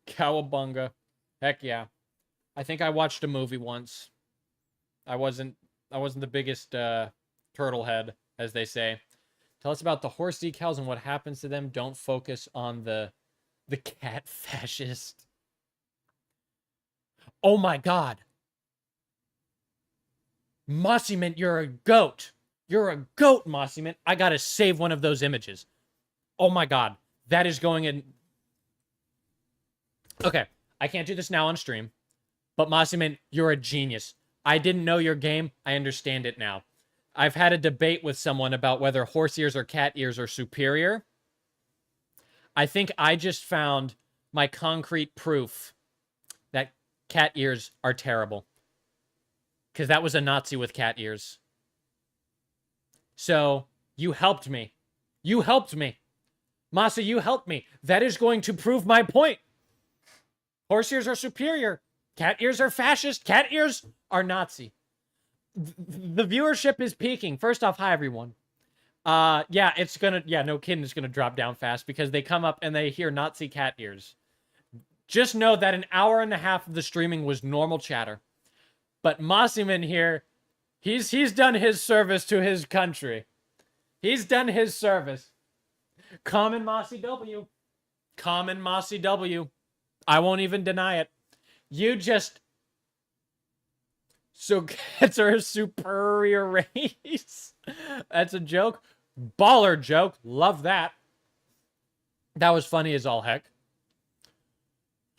Cowabunga. Heck yeah. I think I watched a movie once. I wasn't the biggest turtle head, as they say. Tell us about the horse decals and what happens to them. Don't focus on the cat fascist. Oh my god. Mossiment, you're a goat. You're a goat, Mossiment. I gotta save one of those images. Oh my god. That is going in... Okay, I can't do this now on stream. But Mossiment, you're a genius. I didn't know your game. I understand it now. I've had a debate with someone about whether horse ears or cat ears are superior. I think I just found my concrete proof that cat ears are terrible. Because that was a Nazi with cat ears. So, you helped me. You helped me. Masa, you helped me. That is going to prove my point. Horse ears are superior. Cat ears are fascist. Cat ears are Nazi. The viewership is peaking. First off, hi everyone. Yeah, it's gonna, no kidding, it's gonna drop down fast because they come up and they hear Nazi cat ears. Just know that an hour and a half of the streaming was normal chatter. But Mossiman here, he's done his service to his country. He's done his service. Common Mossy W. Common Mossy W. I won't even deny it. You just... So cats are a superior race. That's a joke. Baller joke. Love that. That was funny as all heck.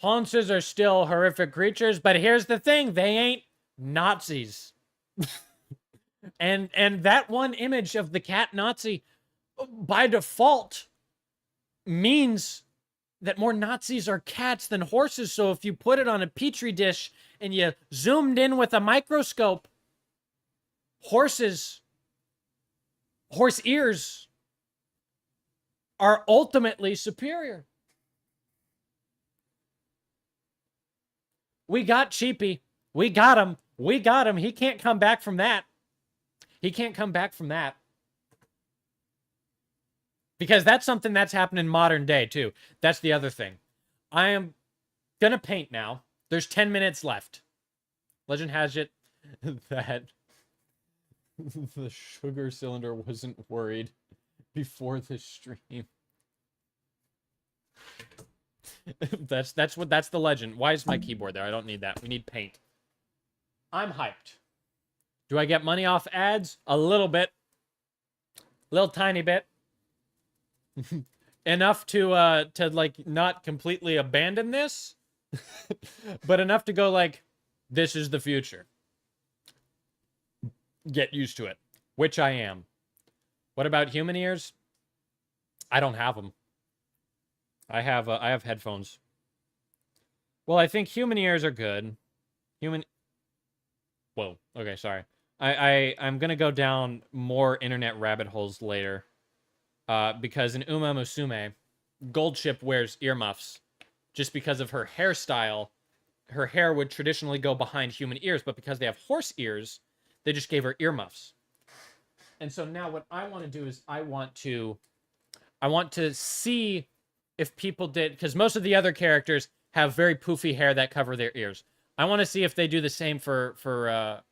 Haunces are still horrific creatures, but here's the thing. They ain't Nazis. and that one image of the cat Nazi, by default, means that more Nazis are cats than horses. So if you put it on a petri dish and you zoomed in with a microscope, horse ears are ultimately superior. We got Cheapy. We got him. We got him. He can't come back from that. He can't come back from that. Because that's something that's happened in modern day, too. That's the other thing. I am going to paint now. There's 10 minutes left. Legend has it that The sugar cylinder wasn't worried before the stream. That's the legend. Why is my keyboard there? I don't need that. We need paint. I'm hyped. Do I get money off ads? A little bit. Little tiny bit. Enough to like not completely abandon this, but enough to go like, this is the future. Get used to it, which I am. What about human ears? I don't have them. I have headphones. Well, I think human ears are good. Whoa. Okay, sorry. I'm gonna go down more internet rabbit holes later. Because in Uma Musume, Goldship wears earmuffs just because of her hairstyle. Her hair would traditionally go behind human ears, but because they have horse ears, they just gave her earmuffs. And so now what I want to do is I want to see if people did, because most of the other characters have very poofy hair that cover their ears. I want to see if they do the same for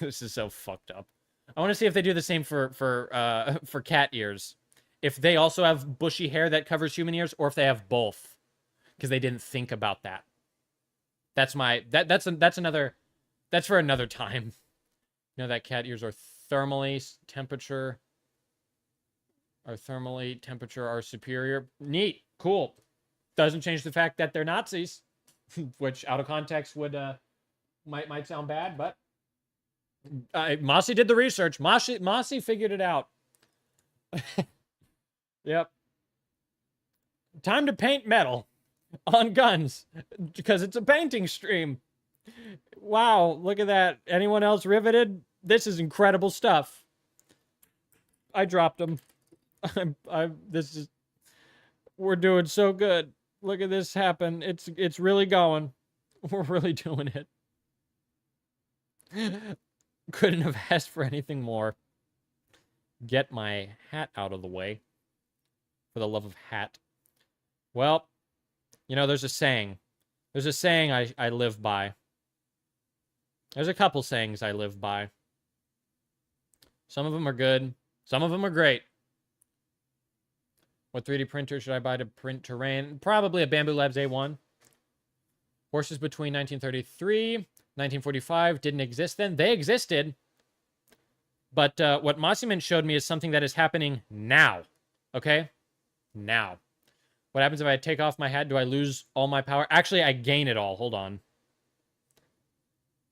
this is so fucked up. I want to see if they do the same for cat ears. If they also have bushy hair that covers human ears, or if they have both, because they didn't think about that. That's for another time. You know that cat ears are thermally temperature are superior. Neat, cool. Doesn't change the fact that they're Nazis, which out of context would might sound bad, but Mossy did the research. Mossy figured it out. Yep. Time to paint metal on guns because it's a painting stream. Wow, look at that. Anyone else riveted? This is incredible stuff. I dropped them. We're doing so good. Look at this happen. It's really going. We're really doing it. Couldn't have asked for anything more. Get my hat out of the way. For the love of hat. Well, you know, there's a saying. There's a saying I live by. There's a couple sayings I live by. Some of them are good. Some of them are great. What 3D printer should I buy to print terrain? Probably a Bamboo Labs A1. Horses between 1933, 1945 didn't exist then. They existed. But what Massiman showed me is something that is happening now. Okay? Now. What happens if I take off my hat? Do I lose all my power? Actually, I gain it all. Hold on.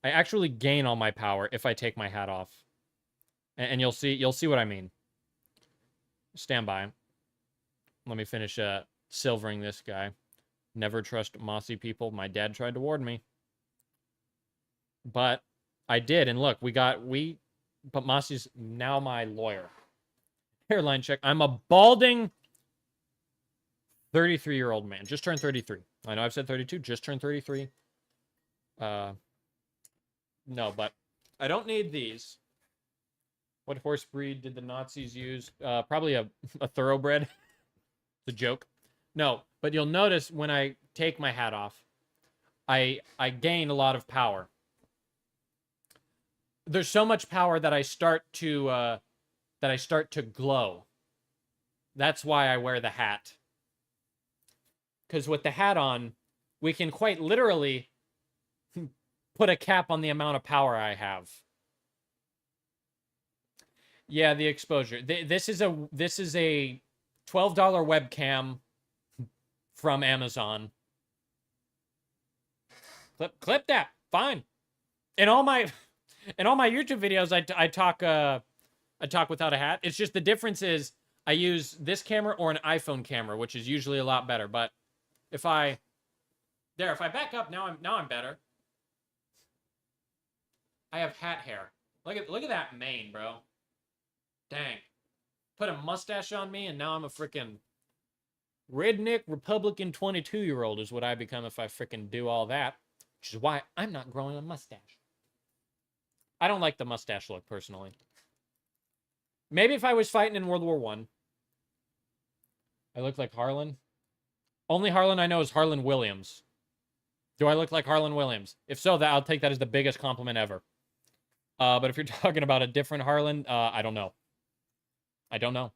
I actually gain all my power if I take my hat off. And you'll see what I mean. Stand by. Let me finish silvering this guy. Never trust mossy people. My dad tried to warn me. But I did, and look, but Mossy's now my lawyer. Hairline check. I'm a balding 33-year-old man. Just turned 33. I know I've said 32. Just turned 33. No, but I don't need these. What horse breed did the Nazis use? Probably a thoroughbred. It's a joke. No, but you'll notice when I take my hat off, I gain a lot of power. There's so much power that I start to glow. That's why I wear the hat. Because with the hat on, we can quite literally put a cap on the amount of power I have. Yeah, the exposure. This is a $12 webcam from Amazon. Clip that. Fine. In all my YouTube videos, I talk without a hat. It's just the difference is I use this camera or an iPhone camera, which is usually a lot better. But if I back up now, I'm better. I have hat hair. Look at that mane, bro. Dang. Put a mustache on me, and now I'm a freaking redneck Republican 22-year-old is what I become if I freaking do all that. Which is why I'm not growing a mustache. I don't like the mustache look, personally. Maybe if I was fighting in World War I. I look like Harlan. Only Harlan I know is Harlan Williams. Do I look like Harlan Williams? If so, I'll take that as the biggest compliment ever. But if you're talking about a different Harlan, I don't know. I don't know.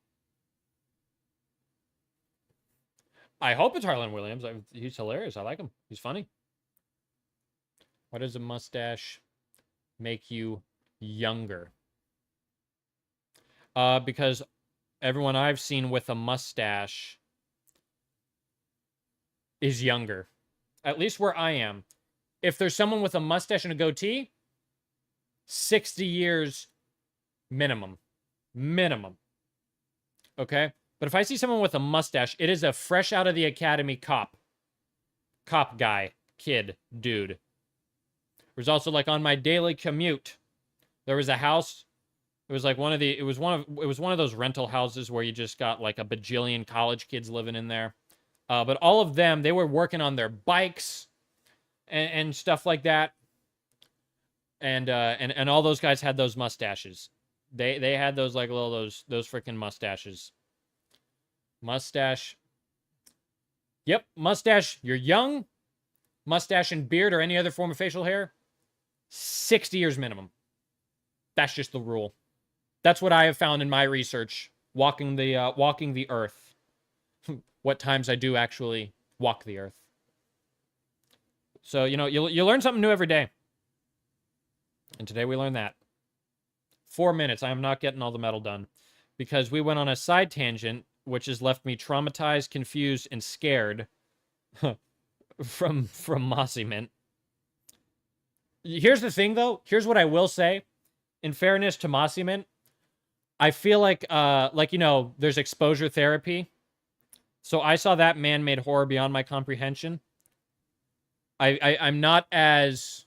I hope it's Harlan Williams. He's hilarious. I like him. He's funny. Why does a mustache make you younger? Because everyone I've seen with a mustache is younger. At least where I am. If there's someone with a mustache and a goatee, 60 years minimum. Minimum. Okay? But if I see someone with a mustache, it is a fresh out of the academy cop. Cop guy. Kid. Dude. There's also, like, on my daily commute, there was a house. It was like it was one of those rental houses where you just got like a bajillion college kids living in there. But all of them, they were working on their bikes and stuff like that. And all those guys had those mustaches. They had those like little those freaking mustaches. Mustache. Yep, mustache. You're young. Mustache and beard or any other form of facial hair. 60 years minimum. That's just the rule. That's what I have found in my research. Walking the earth. What times I do actually walk the earth. So, you know, you learn something new every day. And today we learned that. 4 minutes. I am not getting all the metal done. Because we went on a side tangent, which has left me traumatized, confused, and scared from Mossy Mint. Here's the thing, though. Here's what I will say. In fairness to Mossy Mint, I feel like, you know, there's exposure therapy. So I saw that man-made horror beyond my comprehension. I'm not as...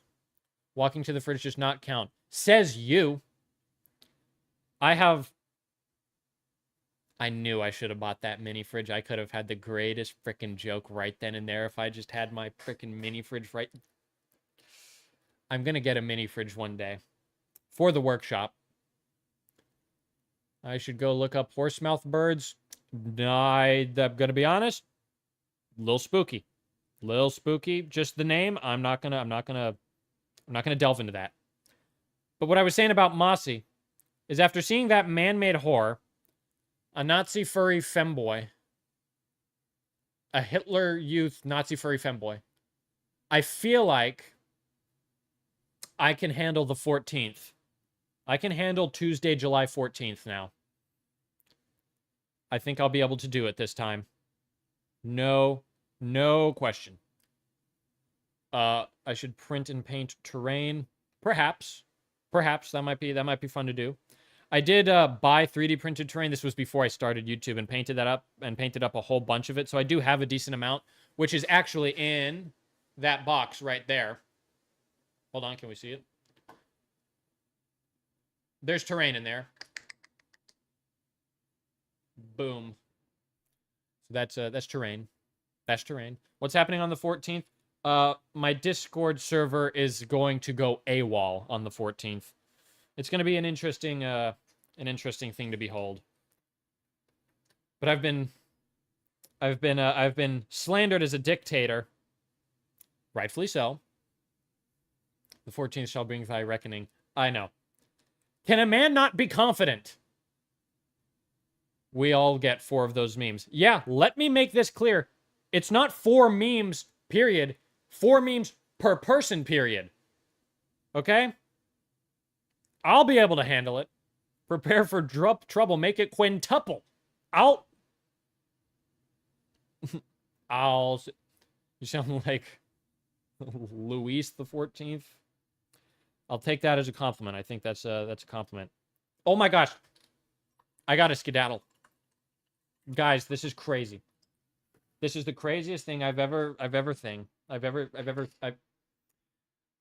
Walking to the fridge does not count. Says you. I knew I should have bought that mini fridge. I could have had the greatest freaking joke right then and there if I just had my freaking mini fridge right... I'm going to get a mini fridge one day. For the workshop. I should go look up horsemouth birds. I'm going to be honest. Little spooky. Little spooky. Just the name. I'm not going to delve into that. But what I was saying about Mossy is after seeing that man-made horror, a Nazi furry femboy, a Hitler Youth Nazi furry femboy, I feel like I can handle the 14th. I can handle Tuesday, July 14th now. I think I'll be able to do it this time. No question. I should print and paint terrain. Perhaps that might be fun to do. I did buy 3D printed terrain. This was before I started YouTube and painted up a whole bunch of it. So I do have a decent amount, which is actually in that box right there. Hold on, can we see it? There's terrain in there. Boom. So that's terrain. That's terrain. What's happening on the 14th? My Discord server is going to go AWOL on the 14th. It's going to be an interesting thing to behold. But I've been slandered as a dictator. Rightfully so. The 14th shall bring thy reckoning. I know. Can a man not be confident? We all get 4 of those memes. Yeah, let me make this clear. It's not 4 memes, period. 4 memes per person, period. Okay? I'll be able to handle it. Prepare for trouble. Make it quintuple. You sound like Luis the 14th. I'll take that as a compliment. I think that's a compliment. Oh my gosh. I got to skedaddle. Guys, this is crazy. This is the craziest thing I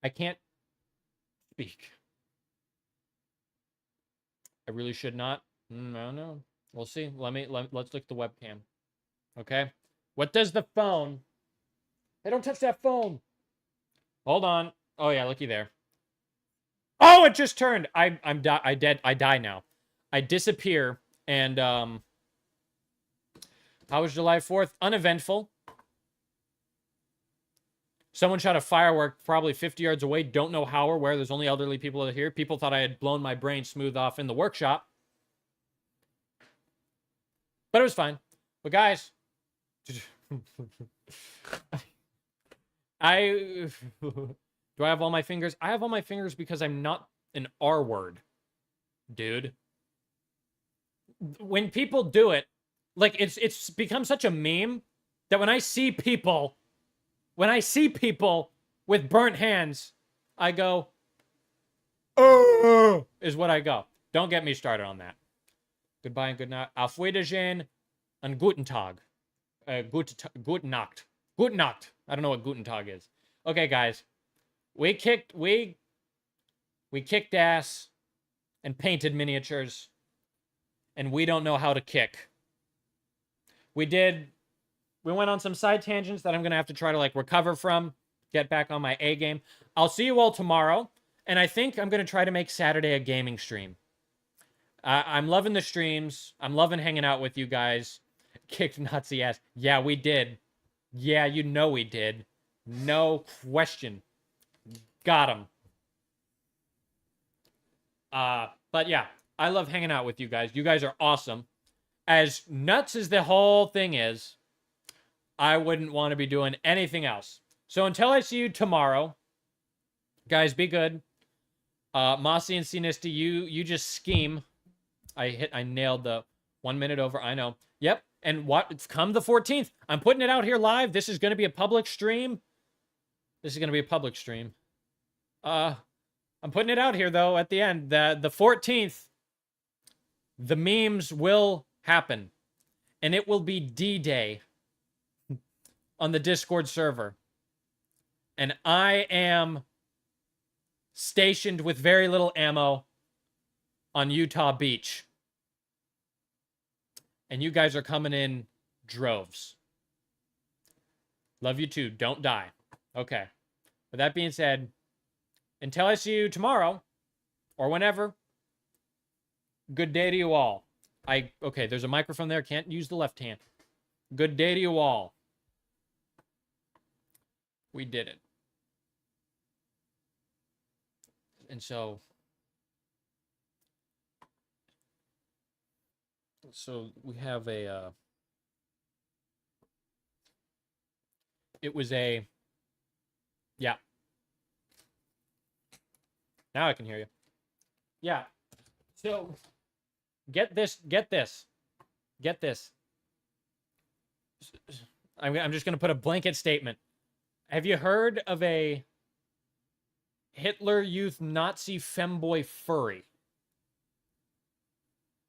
can't speak. I really should not. No. We'll see. Let's look at the webcam. Okay? What does the phone... Hey, don't touch that phone! Hold on. Oh yeah, looky there. Oh, it just turned! I die now. I disappear, and how was July 4th? Uneventful. Someone shot a firework probably 50 yards away. Don't know how or where. There's only elderly people here. People thought I had blown my brain smooth off in the workshop. But it was fine. But guys, do I have all my fingers? I have all my fingers because I'm not an R word, dude. When people do it, like it's become such a meme that when I see people with burnt hands, I go, oh, is what I go. Don't get me started on that. Goodbye and good night. Auf Wiedersehen and guten Tag. Gute Nacht. Gute Nacht. I don't know what guten Tag is. Okay, guys. We kicked ass and painted miniatures. And we don't know how to kick. We went on some side tangents that I'm going to have to try to like recover from, get back on my A game. I'll see you all tomorrow, and I think I'm going to try to make Saturday a gaming stream. I'm loving the streams. I'm loving hanging out with you guys. Kicked Nazi ass. Yeah, we did. Yeah, you know we did. No question. Got him. But yeah, I love hanging out with you guys. You guys are awesome. As nuts as the whole thing is, I wouldn't want to be doing anything else. So until I see you tomorrow, guys, be good. Mossy and Sinisty, you just scheme. I nailed the 1 minute over. I know. Yep. And what? Come the 14th. I'm putting it out here live. This is going to be a public stream. I'm putting it out here though at the end. The 14th, the memes will happen. And it will be D-Day on the Discord server. And I am stationed with very little ammo on Utah Beach. And you guys are coming in droves. Love you too. Don't die. Okay. With that being said, until I see you tomorrow, or whenever, good day to you all. Okay, there's a microphone there. Can't use the left hand. Good day to you all. We did it. And so we have a, it was a, yeah. Now I can hear you. Yeah. So get this. I'm just going to put a blanket statement. Have you heard of a Hitler Youth Nazi femboy furry?